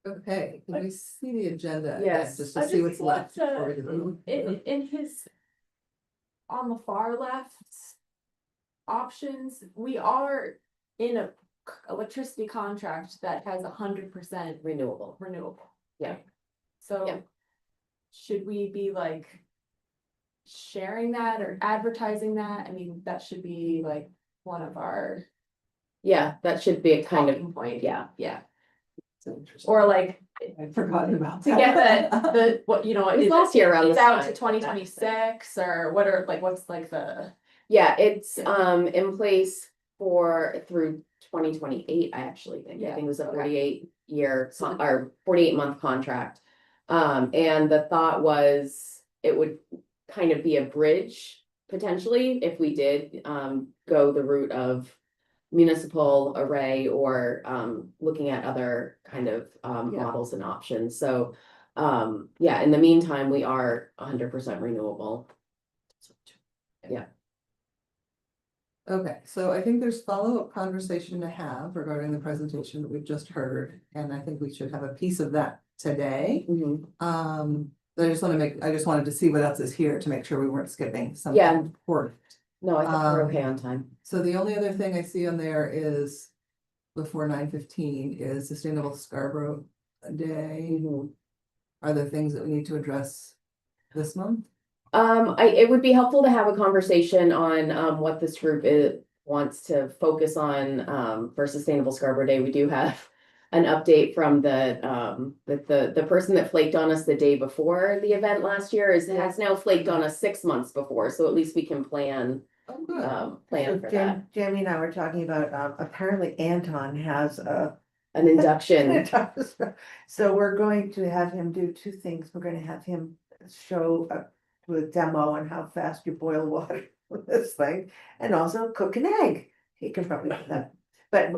Okay, can we see the agenda? again, Yes. Just I to see just what's want left. to- before we do- In his, on the far left options, we are in a electricity contract that has 100% Renewable. renewable. Yeah. So Yeah. should we be like sharing that or advertising that? I mean, that should be like one of our Yeah, that should be a kind of, talking point. yeah. Yeah, So interesting. or like I'd forgotten about to that. get the what, you know, It was is last year around it's this out time. to 2026 or what are like, what's like the, Yeah, it's in place through 2028, I actually think. I Yeah, think it was a okay. 48-year or 48-month contract. And the thought was it would kind of be a bridge potentially if we did go the route of municipal array or looking at other kind of models and options. So yeah, in the meantime, we are 100% renewable. Yeah. Okay, so I think there's follow-up conversation to have regarding the presentation that we've just heard, and I think we should have a piece of that today. But I just wanted to see what else is here to make sure we weren't skipping something Yeah. important. No, I think we're Um, okay on time. So the only other thing I see on there is before 9:15 is Sustainable Scarborough Day. Are there things that we need to address this month? It would be helpful to have a conversation on what this group wants to focus on for Sustainable Scarborough Day. We do have an update from the person that flaked on us the day before the event last year has now flaked on us 6 months before, so at least we can plan Oh, good. plan for that. Jamie and I were talking about, apparently Anton has a an induction. So we're going to have him do two things. We're gonna have him show a demo on how fast you boil water with this thing, and also cook an egg. He can probably do that. But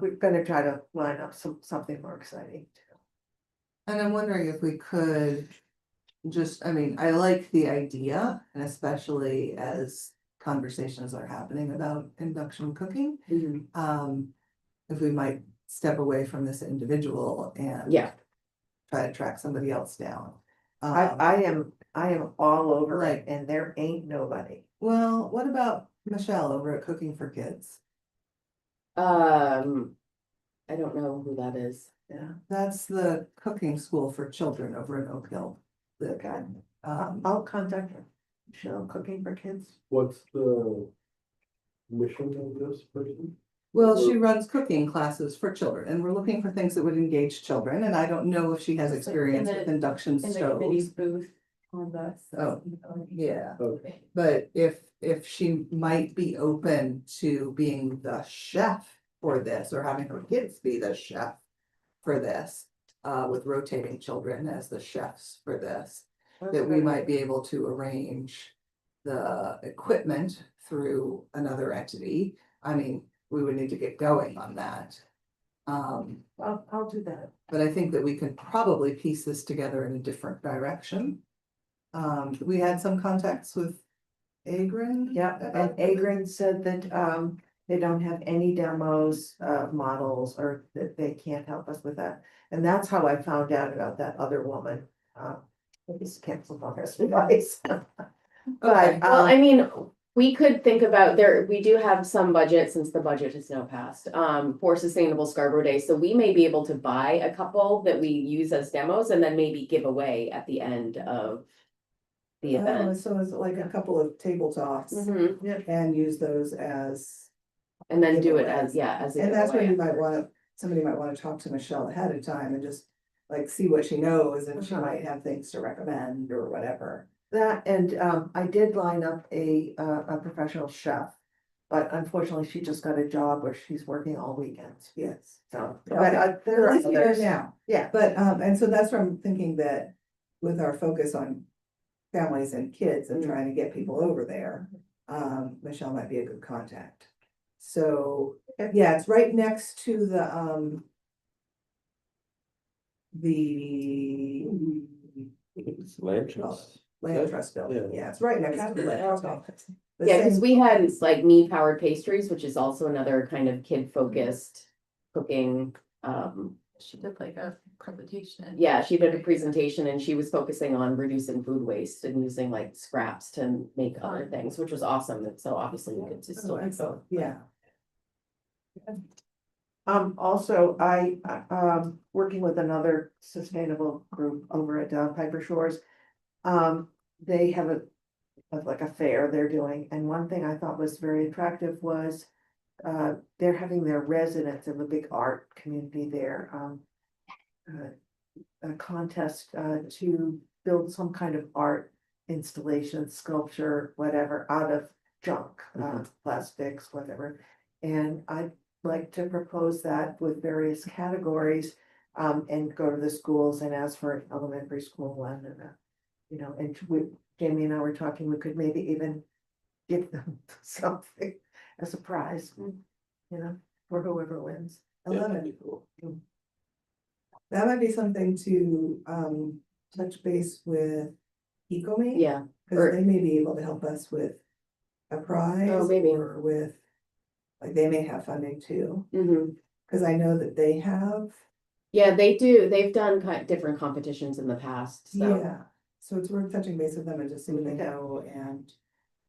we're gonna try to line up something more exciting too. And I'm wondering if we could just, I mean, I like the idea, and especially as conversations are happening about induction cooking. Mhm. If we might step away from this individual and Yeah, try to track somebody else down. I am all over Right. it, and there ain't nobody. Well, what about Michelle over at Cooking for Kids? I don't know who that is. Yeah, That's the cooking school for children over in Oak Hill. okay. Um, I'll contact her. Michelle Cooking for Kids. What's the mission of this person? well, she runs cooking classes for children, and we're looking for things that would engage children, and I don't know if she has It's like experience in with the- induction In the committee's stoves. booth on the. Oh, yeah. Okay. But if she might be open to being the chef for this, or having her kids be the chef for this, with rotating children as the chefs for this, that we might be able to arrange the equipment through another entity. I mean, we would need to get going on that. I'll do that. But I think that we can probably piece this together in a different direction. We had some contacts with Agrin. Yeah, and Agrin said that they don't have any demos, models, or that they can't help us with that. And that's how I found out about that other woman. It's canceled on her advice. Okay. But, Well, I mean, we could think about there, we do have some budget since the budget is now passed, for Sustainable Scarborough Day. So we may be able to buy a couple that we use as demos and then maybe give away at the end of the event. So it's like a couple of tabletops Mhm. and use those as. And then do it Giveaway. as, yeah, as a And that's where you giveaway. might wanna, somebody might wanna talk to Michelle ahead of time and just like see what she knows, and she might have things to recommend or whatever. that, and I did line up a professional chef. But unfortunately, she just got a job where she's working all weekends, Yes. so. Okay. But there are At least we know others. now. Yeah, But, and so that's where I'm thinking that with our focus on families and kids and trying to get people over there, Michelle might be a good contact. So, yeah, it's right next to the It's land trust. land trust building. Yeah. Yeah, it's right next to the land trust office. The Yeah, because same- we had like Me Powered Pastries, which is also another kind of kid-focused cooking. She did like a presentation. Yeah, she did a presentation and she was focusing on reducing food waste and using like scraps to make other things, which was awesome. And so obviously we could just Oh, still. excellent. Yeah. also, working with another sustainable group over at Piper Shores. They have like a fair they're doing, and one thing I thought was very attractive was. They're having their residents of a big art community there, a contest, to build some kind of art installation, sculpture, whatever, out of junk, plastics, whatever. And I'd like to propose that with various categories, and go to the schools and ask for an elementary school one and, and Jamie and I were talking, we could maybe even give them something as a prize, for whoever wins. I love it. That might be something to touch base with EcoMate. Yeah, Cause they may be able to help us with a prize. Oh, maybe. Or with, like, they may have funding too, mhm. cause I know that they have. Yeah, they do. They've done different competitions in the past, so. Yeah, so it's worth touching base with them and just see what they know and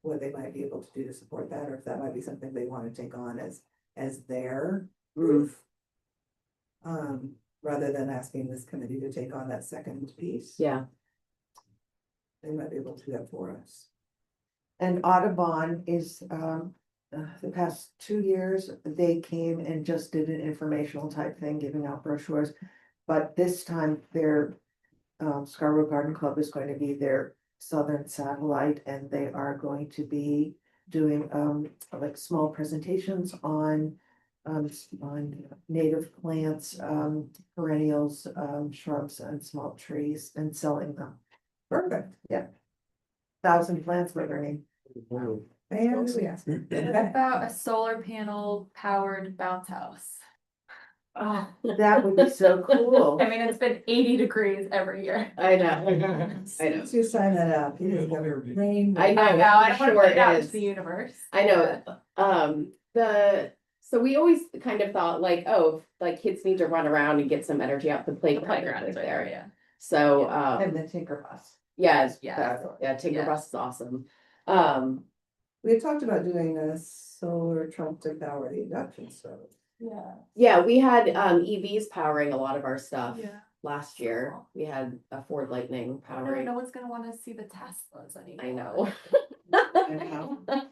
what they might be able to do to support that, or if that might be something they wanna take on as their Mhm. roof. Rather than asking this committee to take on that second piece. Yeah, They might be able to do that for us. And Audubon is, the past 2 years, they came and just did an informational type thing, giving out brochures. But this time, their Scarborough Garden Club is going to be their southern satellite, and they are going to be doing like small presentations on on native plants, perennials, shrubs and small trees and selling them. Perfect. 1,000 plants littering. Fantastic. What about a solar panel powered bounce house? Oh, that would be so cool. I mean, it's been 80 degrees every year. I know, I know. Once you sign that up, you just have a rain. I know, I know, I I'm don't wanna sure put it it out is. into the universe. I know, so we always kind of thought like, oh, like kids need to run around and get some energy out the The playground playground right is right there. there, yeah. So, And the Tinker Bus. yeah, Yeah. yeah, Tinker Yeah. Bus is awesome. Um, We had talked about doing a solar truck to power the induction stove. Yeah. yeah, we had EVs powering a lot of our stuff Yeah. last year. We had a Ford Lightning No, powering. no one's gonna wanna see the Teslas anymore. I know.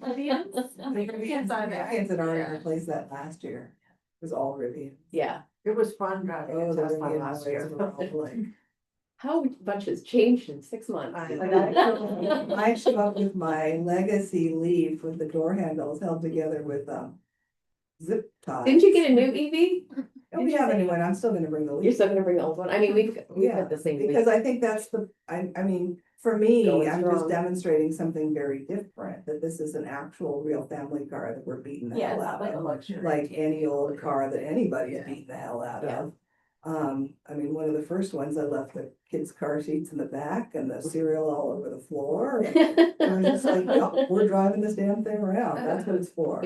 Rivians? Rivians are there. Rivians had already Yeah. replaced that last year. It was all Rivian. Yeah, It was fun driving Oh, a the Tesla Rivian last noise year. were all like. how much has changed in 6 months? I show up with my legacy Leaf with the door handles held together with zip ties. Didn't you get a new EV? Oh, we have a new one. I'm still gonna bring the You're Leaf. still gonna bring the old one? I mean, we've Yeah, had the same. leaf. because I think that's I mean, for me, Going I'm just strong. demonstrating something very different, that this is an actual real family car that we're beating the Yeah, hell it's out not like a of. luxury. Like any old car that anybody's Yeah. beating the hell out Yeah. of. I mean, one of the first ones, I left the kids' car seats in the back and the cereal all over the floor. And I was just like, yeah, we're driving this damn thing around, that's what it's for.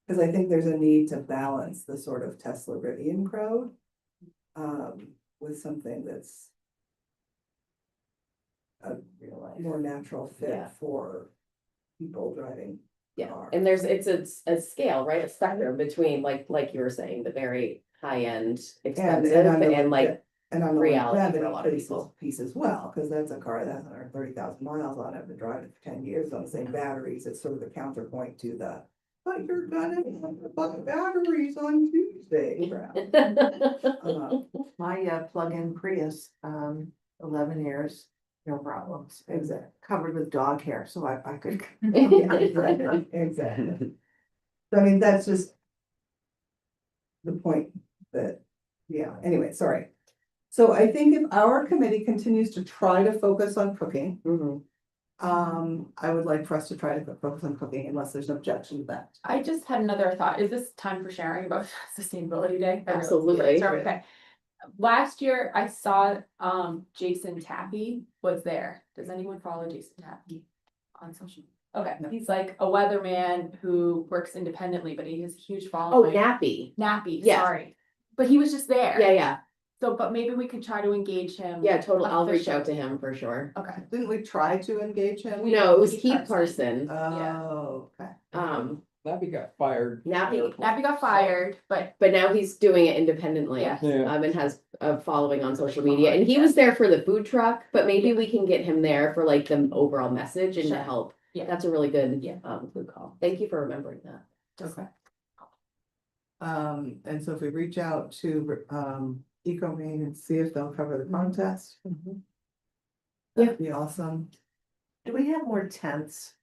Cause I think there's a need to balance the sort of Tesla Rivian crowd. With something that's a more natural fit Yeah. for people driving. Yeah, cars. and it's a scale, right? A spectrum between like you were saying, the very high end expensive on the and like, And on the reality for a longevity lot of piece, people. piece as well, cause that's a car that has 130,000 miles on it, I've been driving it for 10 years on the same batteries, it's sort of the counterpoint to the. But you're gonna buy batteries on Tuesday, crap. My plug-in Prius, 11 years, no problems. Exactly. Covered with dog hair, so I could. Exactly. So I mean, that's just. The point that, yeah, anyway, sorry. So I think if our committee continues to try to focus on cooking, Mhm. I would like for us to try to focus on cooking unless there's an objection to that. I just had another thought. Is this time for sharing about Sustainability Day? I realize- Absolutely. Sorry, okay. Last year I saw Jason Tappy was there. Does anyone follow Jason Tappy on social? Okay, he's like a weatherman who works independently, but he has a huge Oh, following. nappy. Nappy, Yeah. sorry. But he was just there. Yeah. So, but maybe we could try to engage him. Yeah, totally. I'll reach out to officially. him for sure. Okay. Didn't we try to engage him? No, it was Keith Keith Carson. Carson. Oh, okay. Nappy got fired. Nappy, Nappy got fired, but but now he's doing it independently. Yeah. And has a following on social media, and he was there for the food truck, but maybe we can get him there for like the overall message and to Sure. help. Yeah. That's a really good, Yeah. good call. Thank you for remembering that. Okay. And so if we reach out to, EcoMaine and see if they'll cover the contest. That'd be awesome. Do we have more tents?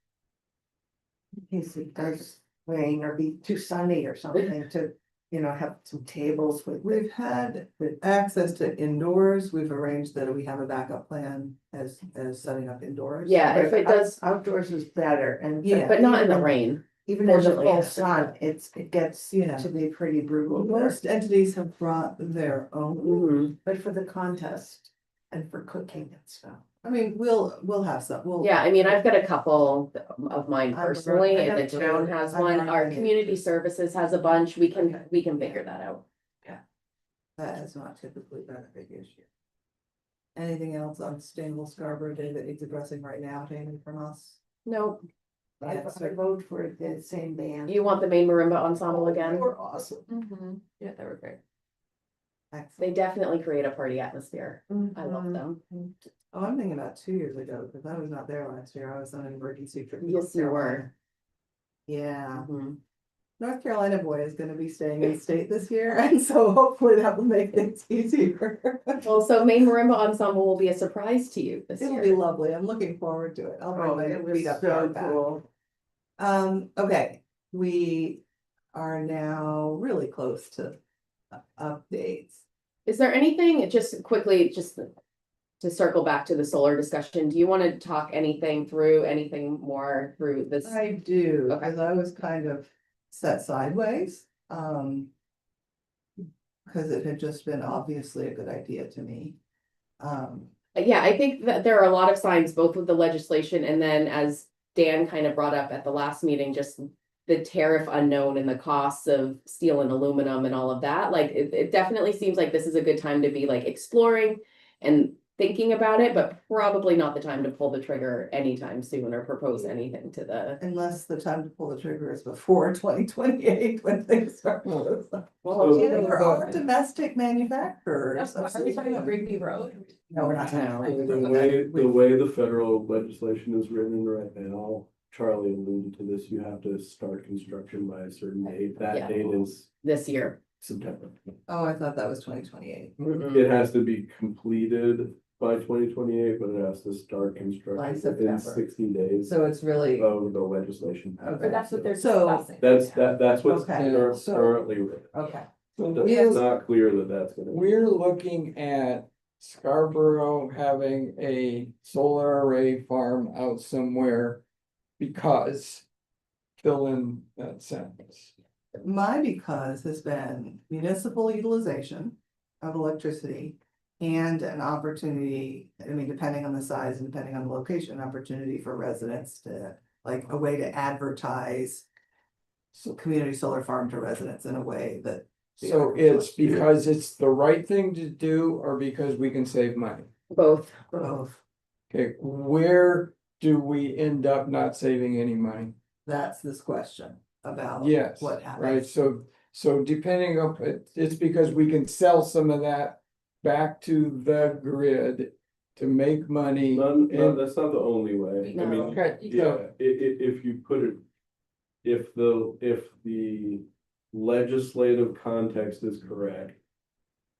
In case it does rain or be too sunny or something to, have some tables with. We've had access to indoors, we've arranged that we have a backup plan as setting up indoors. Yeah, if it does, Outdoors is better and. Yeah. but not in the rain. Even in the Fortunately, full yeah. sun, it gets Yeah. to be pretty brutal there. Most entities have brought their own, Mhm. But for the contest and for cooking and stuff. I mean, we'll have some, we'll. Yeah, I mean, I've got a couple of mine I've personally, got- I and the have two. town has I've one, got our one. community services has a bunch, we Okay. can figure that out. That has not typically been a big issue. Anything else on Sustainable Scarborough Day that needs addressing right now, Jamie, from us? No, I Yeah, so- vote for the same band. you want the main marimba ensemble again? They were awesome. Mhm. Yeah, they were great. They Excellent. definitely create a party atmosphere. I Mm-hmm. love them. Oh, I'm thinking about 2 years ago, because I was not there last year, I was on an emergency trip. to Yes, North you Carolina. were. Yeah, Mhm. North Carolina boy is gonna be staying in state this year, and so hopefully that will make things easier. Well, so main marimba ensemble will be a surprise to you this It'll be year. lovely, I'm looking forward to it. I'll bring Oh, my it was beat up so dog back. cool. Okay, we are now really close to updates. Is there anything, just quickly, just to circle back to the solar discussion, do you want to talk anything more through this? I do, Okay. because I was kind of set sideways, because it had just been obviously a good idea to me. Yeah, I think that there are a lot of signs, both with the legislation and then as Dan kind of brought up at the last meeting, just the tariff unknown and the costs of steel and aluminum and all of that. Like, it definitely seems like this is a good time to be like exploring and thinking about it, but probably not the time to pull the trigger anytime soon or propose anything to the. Unless the time to pull the trigger is before 2028, when things start. Well, You know, They're all domestic manufacturers. Are we talking about Rigby Road? No, we're not. The way the federal legislation is written right now, Charlie alluded to this, you have to start construction by a certain date. Yeah. That date is This year. September. Oh, I thought that was 2028. Mm-mm. It has to be completed by 2028, but it has to start By construction September. within 60 days So it's really, of the legislation. Okay. Or that's what they're So- discussing. That's what's Okay, so- currently written. okay. It's not clear that that's gonna. We're looking at Scarborough having a solar array farm out somewhere because fill in that sentence. My because has been municipal utilization of electricity and an opportunity, I mean, depending on the size and depending on the location, opportunity for residents to, like, a way to advertise community solar farm to residents in a way that. So it's because it's the right thing to do or because we can save money? Both. Both. Okay, where do we end up not saving any money? That's this question about. Yes, What right, happens. so depending on, it's because we can sell some of that back to the grid to make money. No, and- that's not the only way. I mean, No. Okay, yeah, so, if you put it. If the legislative context is correct.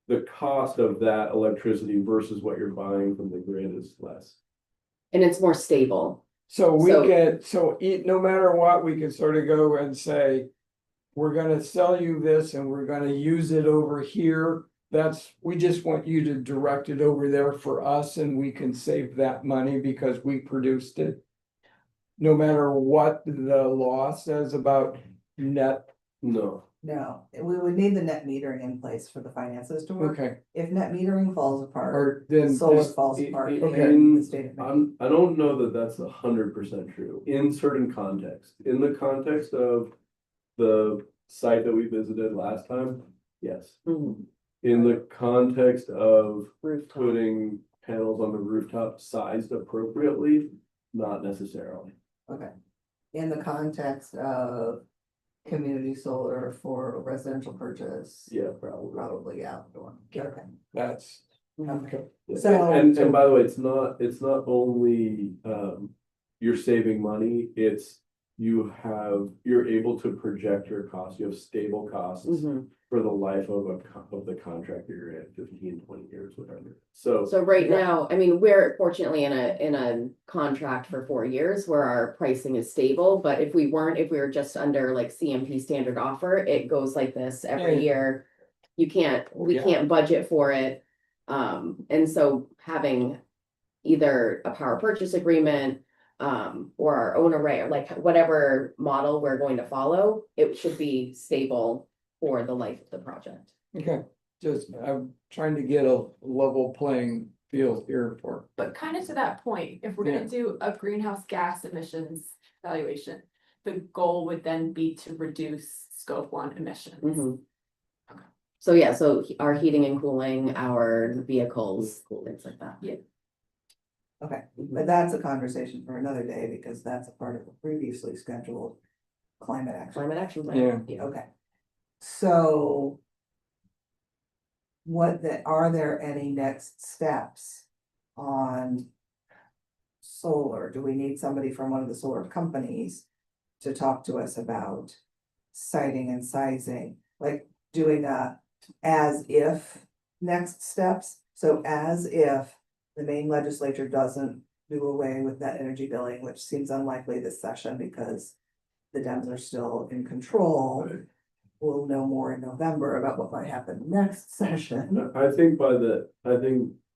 The cost of that electricity versus what you're buying from the grid is less. And it's more stable. so we So- get, no matter what, we can sort of go and say. We're gonna sell you this and we're gonna use it over here. We just want you to direct it over there for us and we can save that money because we produced it. No matter what the law says about net, No, No, we would need the net metering in place for the finances to work. okay, If net metering falls apart, or then solar just, falls apart. okay. in the state of Maine. I don't know that that's 100% true in certain contexts. In the context of the site that we visited last time, yes. Mhm. In the context of Rooftop. putting panels on the rooftop sized appropriately, not necessarily. Okay. In the context of community solar for residential purchase. Yeah, probably. Probably outdoor. Okay. that's, Okay. Yeah, So- and by the way, it's not only, you're saving money, it's you're able to project your costs, you have stable costs Mhm. for the life of the contract that you're in, 15, 20 years, whatever. So, So right now, I mean, we're fortunately in a contract for 4 years where our pricing is stable, but if we were just under like CMP standard offer, it goes like this every Yeah. year. We Yeah. can't budget for it. And so having either a power purchase agreement, or our own array, or like whatever model we're going to follow, it should be stable for the life of the project. okay, I'm trying to get a level playing field here for. But kind of to that point, if we're Yeah. gonna do a greenhouse gas emissions evaluation, the goal would then be to reduce scope 1 emissions. Mhm. So yeah, so our heating and cooling, our vehicles, things like that. Yeah. Okay, but that's a conversation for another day because that's a part of the previously scheduled climate action. Climate action plan. Yeah. Okay. So. Are there any next steps on solar? Do we need somebody from one of the solar companies to talk to us about siting and sizing, like doing a as if next steps? So as if the Maine legislature doesn't do away with net energy billing, which seems unlikely this session because the Dems are still in control. we'll know more in November about what might happen next session. I think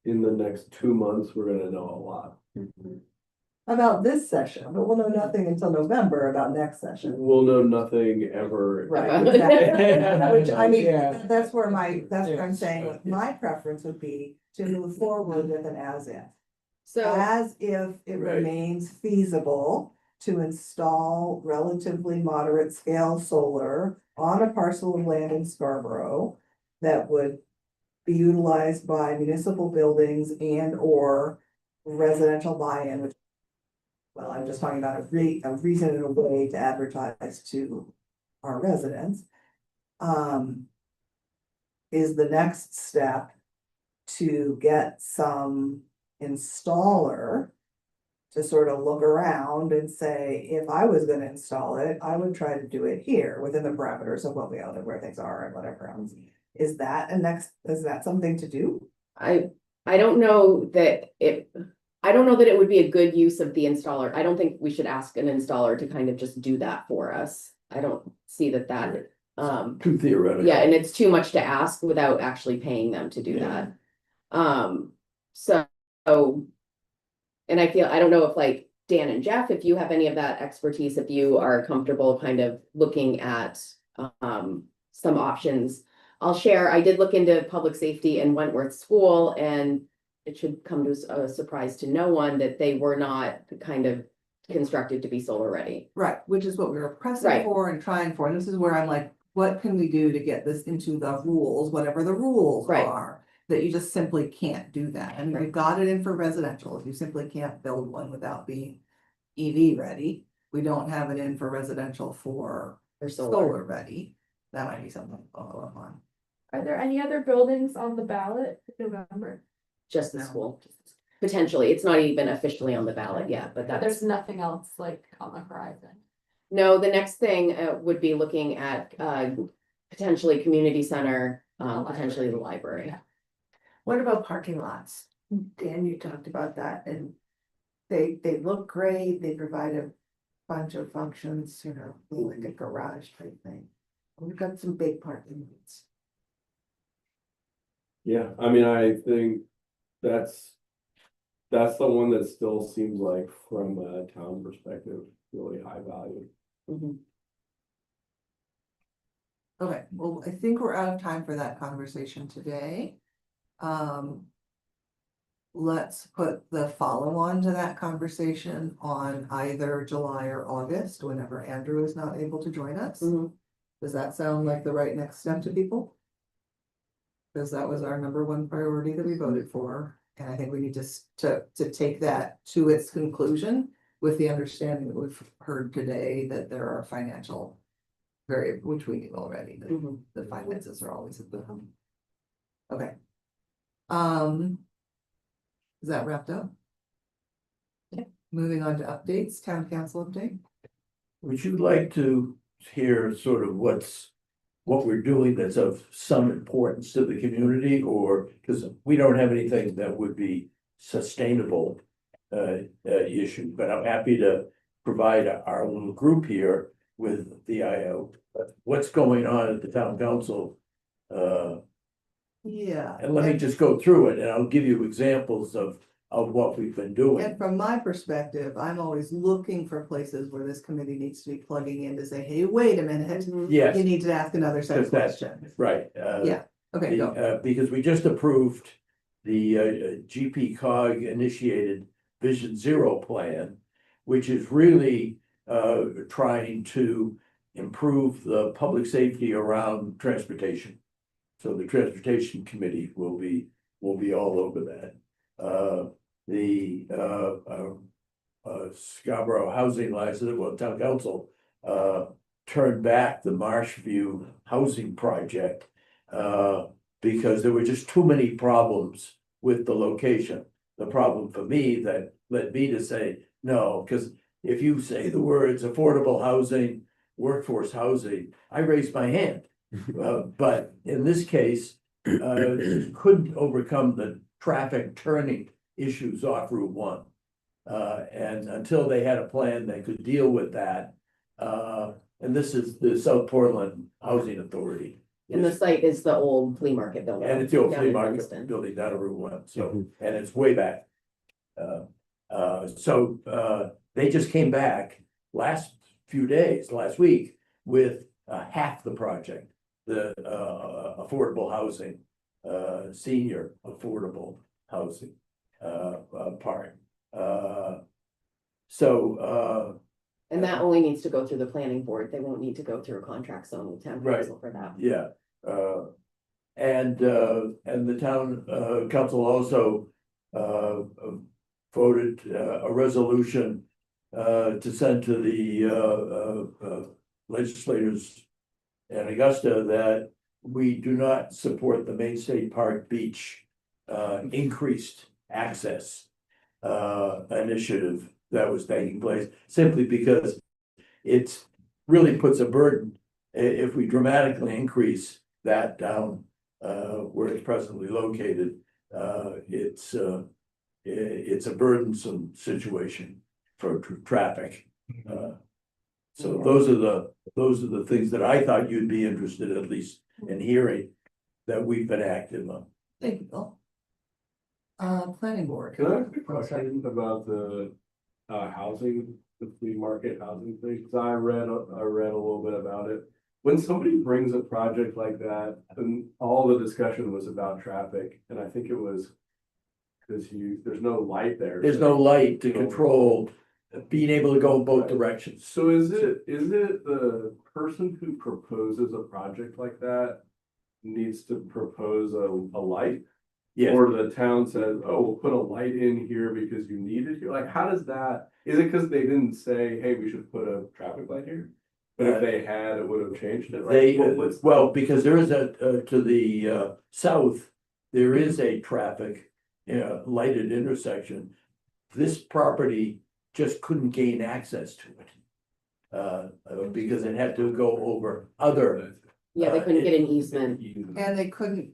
in the next 2 months, we're gonna know a lot. About this session, but we'll know nothing until November about next session. We'll know nothing ever. Right, exactly. Which, I mean, Yeah. that's where that's what I'm saying, what my preference would be to move forward with an as-if. So, As if it Right. remains feasible to install relatively moderate scale solar on a parcel of land in Scarborough that would be utilized by municipal buildings and or residential buy-in, which, well, I'm just talking about a reasonable way to advertise to our residents. Is the next step to get some installer to sort of look around and say, if I was gonna install it, I would try to do it here within the parameters of what we own and where things are and whatever else. Is that something to do? I don't know that it would be a good use of the installer. I don't think we should ask an installer to kind of just do that for us. I don't see that, Too theoretical. yeah, and it's too much to ask without actually paying them to do Yeah. that. So, and I don't know if like Dan and Jeff, if you have any of that expertise, if you are comfortable kind of looking at some options. I'll share, I did look into public safety in Wentworth School, and it should come to a surprise to no one that they were not kind of constructed to be solar ready. Right, which is what we were pressing Right. for and trying for, and this is where I'm like, what can we do to get this into the rules, whatever the rules Right. are? That you just simply can't do that, and we've got it in for residential, you simply can't build one without being EV ready. We don't have it in for residential for For solar. solar ready, that might be something to follow up on. Are there any other buildings on the ballot in November? Just the No. school. Potentially, it's not even officially on the ballot yet, but There's that's, nothing else like on the horizon. no, the next thing would be looking at potentially community center, potentially the library. Yeah. What about parking lots? Dan, you talked about that, and they look great, they provide a bunch of functions, like a garage type thing. We've got some big parking lots. Yeah, I mean, I think that's the one that still seems like from a town perspective, really high value. Mhm. Okay, well, I think we're out of time for that conversation today. Let's put the follow-on to that conversation on either July or August, whenever Andrew is not able to join us. Mhm. Does that sound like the right next step to people? Because that was our number one priority that we voted for, and I think we need to take that to its conclusion with the understanding that we've heard today that there are financial which we knew already, that Mhm. the finances are always at the. Okay. Is that wrapped up? Yeah. Moving on to updates, town council update. Would you like to hear sort of what we're doing that's of some importance to the community, or, because we don't have anything that would be sustainable issue, but I'm happy to provide our little group here with what's going on at the town council. Yeah. And let me just go through it, and I'll give you examples of what we've been doing. And from my perspective, I'm always looking for places where this committee needs to be plugging in to say, hey, wait a minute. Yes, You need to ask another set of Because that's- questions. right. Yeah. Okay, go. Because we just approved the GP cog initiated Vision Zero plan, which is really trying to improve the public safety around transportation. So the transportation committee will be all over that. The Scarborough Housing License, well, town council turned back the Marshview housing project because there were just too many problems with the location. The problem for me that led me to say no, because if you say the words affordable housing, workforce housing, I raise my hand. But in this case, couldn't overcome the traffic turning issues off Route 1. And until they had a plan that could deal with that, and this is the South Portland Housing Authority. And the site is the old flea market building. And it's the old down flea in market Princeton. building down at Route 1, so, and it's way back. They just came back last week with half the project, the affordable housing, senior affordable housing part. And that only needs to go through the planning board. They won't need to go through a contract zone with town Right. council for that. Yeah, and the town council also voted a resolution to send to the legislators in Augusta that we do not support the Main State Park Beach increased access initiative that was taking place, simply because it's really puts a burden if we dramatically increase that down where it's presently located. It's a burdensome situation for traffic. So those are the things that I thought you'd be interested at least in hearing that we've been active on. Thank you, Bill. Planning board. Can I ask a question about the housing, the flea market housing thing? Cause I read a little bit about it. When somebody brings a project like that, and all the discussion was about traffic, and I think it was because there's no light there. There's no light to control being able to go in both directions. So is it the person who proposes a project like that needs to propose a light? Yeah, Or the town says, oh, we'll put a light in here because you need it here? Like, how does that, is it because they didn't say, hey, we should put a traffic light here? But if they had, it would have changed it. Like, they, what's- well, because there is to the south, there is a traffic lighted intersection. This property just couldn't gain access to it. Because it had to go over other. Yeah, they couldn't get an easement. And they couldn't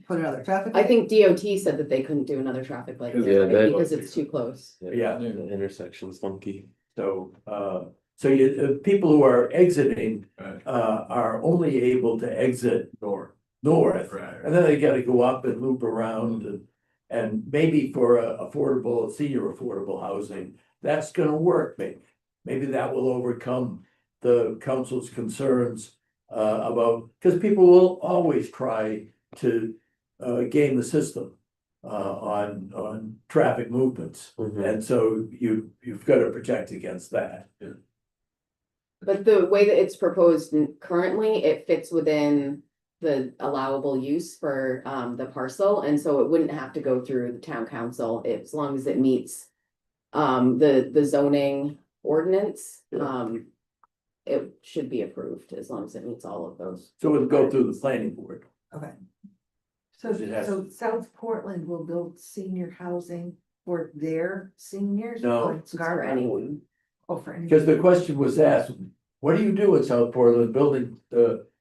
put another traffic. I light? think DOT said that they couldn't do another traffic light Yeah, there, right? that- Because it's too close. Yeah. The intersection's funky. So, people who are exiting, Right. are only able to exit North. north. Right. And then they gotta go up and loop around and maybe for senior affordable housing, that's gonna work, maybe. Maybe that will overcome the council's concerns about, because people will always try to game the system on traffic movements. Mhm. And so you've got to protect against that. But the way that it's proposed currently, it fits within the allowable use for the parcel, and so it wouldn't have to go through the town council as long as it meets the zoning ordinance. It should be approved as long as it meets all of those. So it'll go through the planning board. Okay. So, It has- so South Portland will build senior housing for their seniors? No. Or It's for Scarborough? anyone. Oh, for anyone. Because the question was asked, what do you do in South Portland building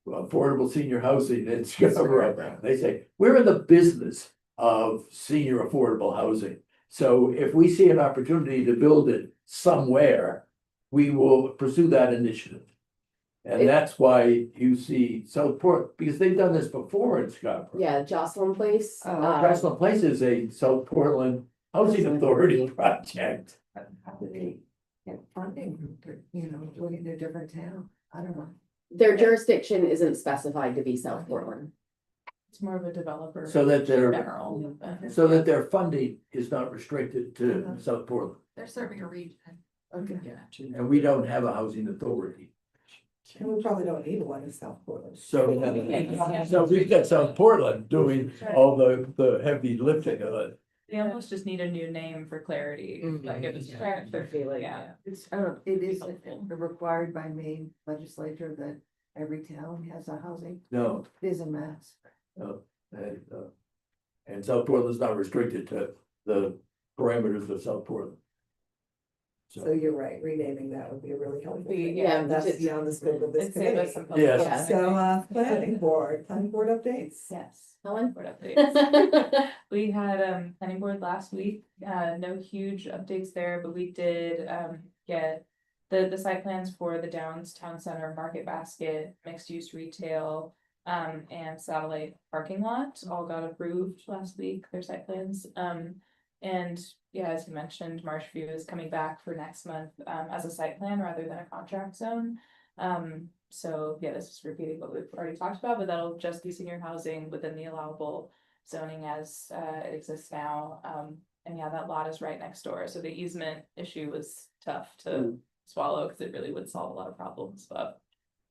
affordable senior housing in Scarborough? They say, we're in the business of senior affordable housing. So if we see an opportunity to build it somewhere, we will pursue that initiative. And It- that's why you see Southport, because they've done this before in Scarborough. Yeah, Jocelyn Place. Crestline Place is a South Portland Housing Housing Authority Authority. project. How do they get funding, doing it in a different town? I don't know. Their jurisdiction isn't specified to be South Portland. It's more of a developer. So that they're, General. so that their funding is not restricted to South Portland. They're serving a region. Okay. And we don't have a housing authority. And we probably don't need one in South Portland. So we've got South Portland doing all the heavy lifting of it. They almost just need a new name for clarity, like it was. Yeah. It's, I don't know, it is required by Maine legislature that every town has a housing, No, it is a mass. and South Portland's not restricted to the parameters of South Portland. So you're right, renaming that would be a really helpful thing. Yeah, That's just- beyond the scope of this It'd save us committee. some. Yes. Yeah. So, planning board updates. Yes. Helen? Board updates. We had planning board last week, no huge updates there, but we did get the site plans for the Downs Town Center, Market Basket, mixed use retail. And satellite parking lot all got approved last week, their site plans. And yeah, as you mentioned, Marshview is coming back for next month, as a site plan rather than a contract zone. So yeah, this is repeating what we've already talked about, but that'll just be senior housing within the allowable zoning as, it exists now. And yeah, that lot is right next door, so the easement issue was tough to swallow, because it really would solve a lot of problems, but.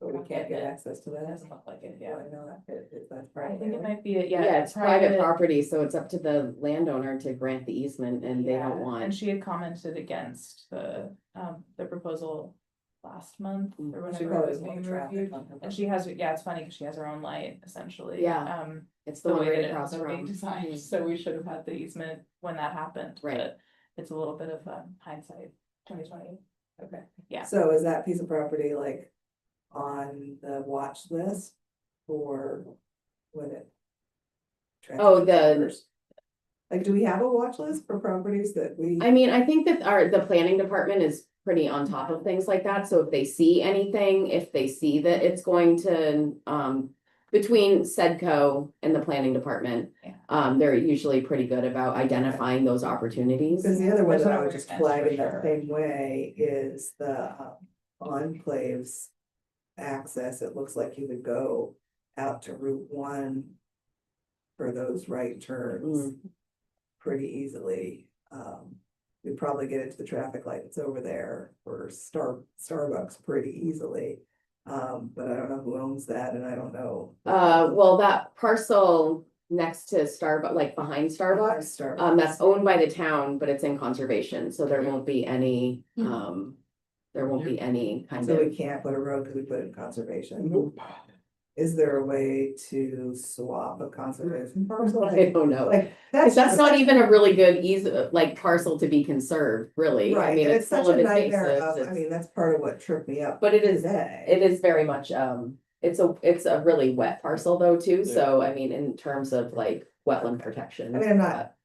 But we can't get access to It that. doesn't look like it, Yeah, yeah. I know that, that's I right. think it might be, Yeah, it's private property, so it's up to the landowner to grant the easement and they Yeah, don't And want. she had commented against the proposal last month or She whenever it probably was doesn't want being traffic reviewed. on her. And she has, yeah, it's funny because she has her own light essentially. Yeah. It's the The one way right that it across was being from. designed, so we should have had the easement when that happened. Right. But it's a little bit of hindsight, 2020. Okay, yeah. So is that piece of property like on the watch list for when it? Oh, the- transfers? Like, do we have a watch list for properties that we? I mean, I think that the planning department is pretty on top of things like that, so if they see anything, if they see that it's going to, between Sedco and the planning department, Yeah. they're usually pretty good about identifying those opportunities. Because the other one There's that I no would just expense for flag in that sure. same way is the enclaves access. It looks like you could go out to Route 1 for those right turns pretty easily. You'd probably get it to the traffic light that's over there for Starbucks pretty easily. But I don't know who owns that, and I don't know. Well, that parcel next to Starbucks, like behind Starbucks, that's owned by the town, but it's in conservation, so there won't be any, there won't be any kind So of. we can't put a road because we put it in conservation. Is there a way to swap a conservation parcel? I don't know. Like, That's not even a really good like parcel to be conserved, really. I Right, mean, and it's it's such full a of nightmare invasives. of, I It's- mean, that's part of what tripped me up. But it is, today. it is very much, it's a really wet parcel though too, so I mean, in terms of like wetland protection. I mean, I'm not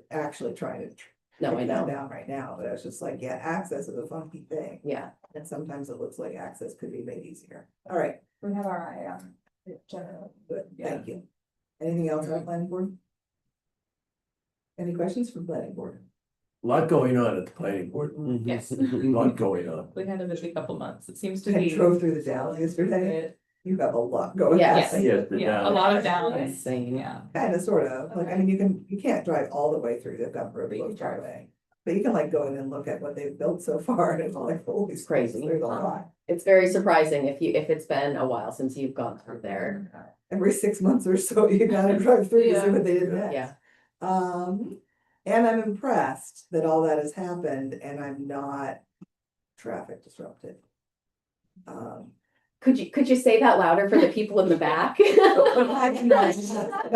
actually trying to. No, I track that know, Down right now, but it's just like, yeah, access is a funky thing, yeah. and sometimes it looks like access could be made easier. All right, We have our eye on it generally. good, thank you. Anything else on planning board? Any questions from planning board? Lot going on at the planning board, Yes. lot going on. We had a busy couple months. It seems to I be. drove through the Dalles yesterday, you have a lot going on. Yes. Yes, the Yeah, a down- lot of downs. Insane. Yeah. Kind of, sort of, like, I mean, you can't drive all the way through the Governor But you can Road drive. Highway. But you can like go in and look at what they've built so far, and it's like, holy. smokes, Crazy. There's a lot. It's very surprising if it's been a while since you've gone through there. Every 6 months or so, you gotta drive through to see Yeah. what they did next. Yeah. And I'm impressed that all that has happened and I'm not traffic disrupted. Could you say that louder for the people in the back? And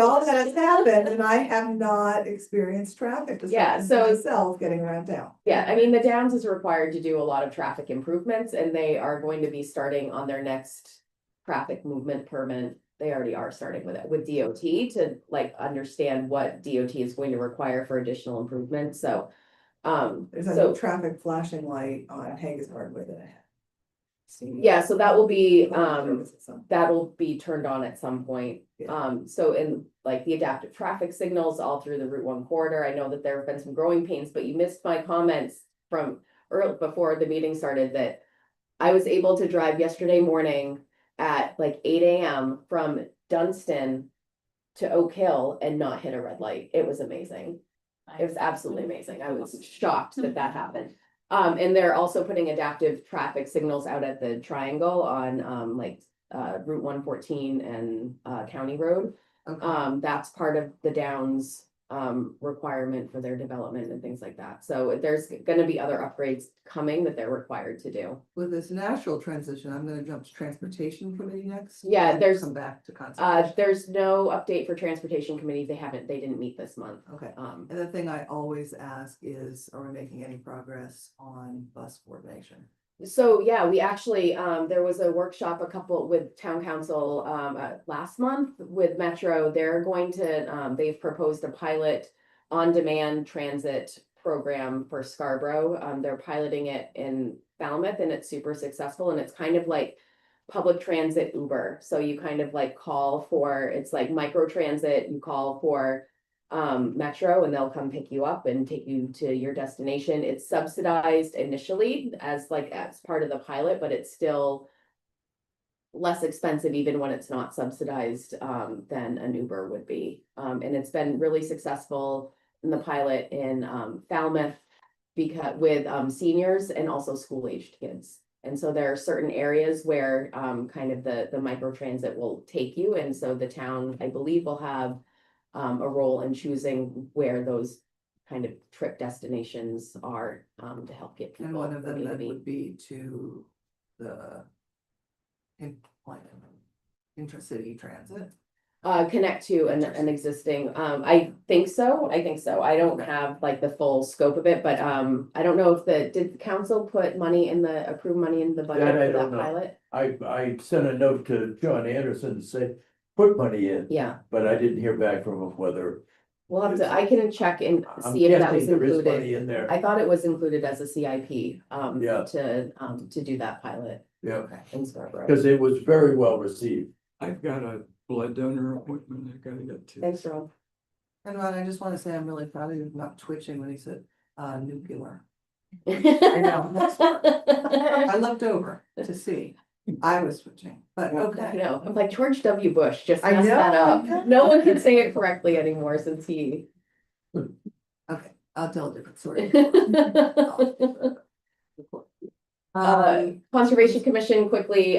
all that has happened and I have not experienced traffic Yeah, disruption so- myself getting around town. Yeah, I mean, the Downs is required to do a lot of traffic improvements and they are going to be starting on their next traffic movement permit. They already are starting with it, with DOT to like understand what DOT is going to require for additional improvements, so. There's a So, traffic flashing light on Haggis Hardway that I have. seen. yeah, so that will be, Service at some- that'll be turned on at some point. Yeah. So in like the adaptive traffic signals all through the Route 1 corridor, I know that there have been some growing pains, but you missed my comments from early, before the meeting started, that I was able to drive yesterday morning at like 8 AM from Dunstan to Oak Hill and not hit a red light. It was amazing. It was absolutely amazing. I was shocked that that happened. And they're also putting adaptive traffic signals out at the triangle on, Route 114 and, County Road. Okay. That's part of the Downs, requirement for their development and things like that. So there's gonna be other upgrades coming that they're required to do. With this natural transition, I'm gonna jump to transportation committee next. Yeah, and there's- Come back to conservation. There's no update for transportation committee. They didn't meet this month. Okay, Um, and the thing I always ask is, are we making any progress on bus coordination? So yeah, we actually, there was a workshop with town council, last month with Metro. They're going to, they've proposed a pilot on-demand transit program for Scarborough. They're piloting it in Falmouth and it's super successful and it's kind of like public transit Uber. So you kind of like call for, it's like micro transit, you call for Metro and they'll come pick you up and take you to your destination. It's subsidized initially as part of the pilot, but it's still less expensive even when it's not subsidized than an Uber would be. And it's been really successful in the pilot in Falmouth because with seniors and also school-aged kids. And so there are certain areas where kind of the micro transit will take you. And so the town, I believe, will have a role in choosing where those kind of trip destinations are to help get people. And one of where them they that need to would be to the like intracity transit. connect to an existing, I think so, I don't have like the full scope of it, but, I don't know if did the council put money in approve money in the budget That I for don't that know. pilot? I sent a note to John Anderson to say, put money in, Yeah, but I didn't hear back from him whether. we'll have to, I can check and I'm see if that was guessing there is included. money in there. I thought it was included as a CIP, Yeah. to do that pilot Yeah, in Scarborough. because it was very well received. I've got a blood donor appointment I gotta get to. Thanks, Rob. And Ron, I just wanna say I'm really proud of you for not twitching when he said nuclear. I know, that's I looked over to see. I was switching, but I okay. know, I'm like George W. Bush, just I messed know, that up. I know. No one can say it correctly anymore since he. Okay, I'll tell a different story. Conservation Commission quickly,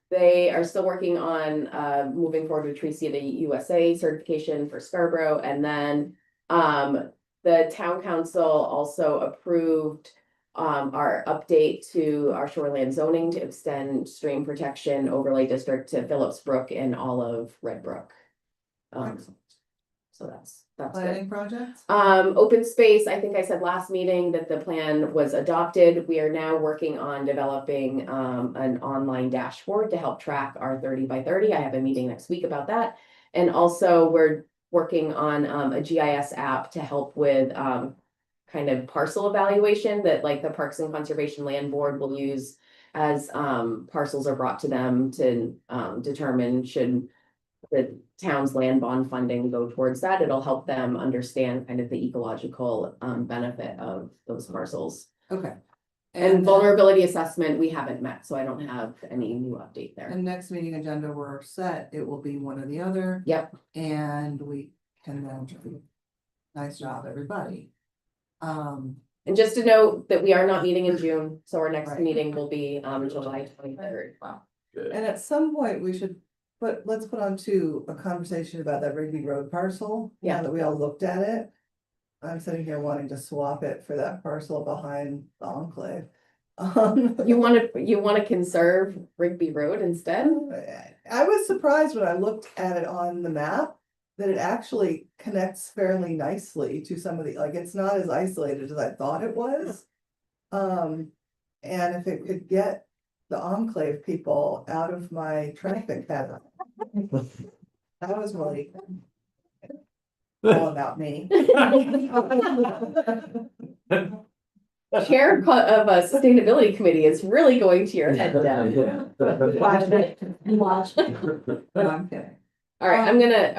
they are still working on moving forward with Tree City USA certification for Scarborough, and then the town council also approved our update to our shoreline zoning to extend stream protection overlay district to Phillips Brook and all of Red Brook. Excellent. So that's good. Planning projects? Open space, I think I said last meeting that the plan was adopted. We are now working on developing an online dashboard to help track our 30 by 30. I have a meeting next week about that. And also we're working on a GIS app to help with kind of parcel evaluation that like the Parks and Conservation Land Board will use as parcels are brought to them to determine should the town's land bond funding go towards that. It'll help them understand kind of the ecological benefit of those parcels. Okay. And vulnerability assessment, we haven't met, so I don't have any new update there. And next meeting agenda, we're set. It will be one or the other. Yep, And we can then do. Nice job, everybody. and just to note that we are not meeting in June, so our next Right. meeting will be July 23rd. Wow. Good. And at some point, we should, let's put on to a conversation about that Rigby Road parcel. Yeah. Now that we all looked at it. I'm sitting here wanting to swap it for that parcel behind the enclave. You want to conserve Rigby Road instead? I was surprised when I looked at it on the map. That it actually connects fairly nicely to some of the, like, it's not as isolated as I thought it was. And if it could get the enclave people out of my traffic pattern. That was really. All about me. Chair of a sustainability committee is really going to your head down. I'm kidding. All right, I'm gonna,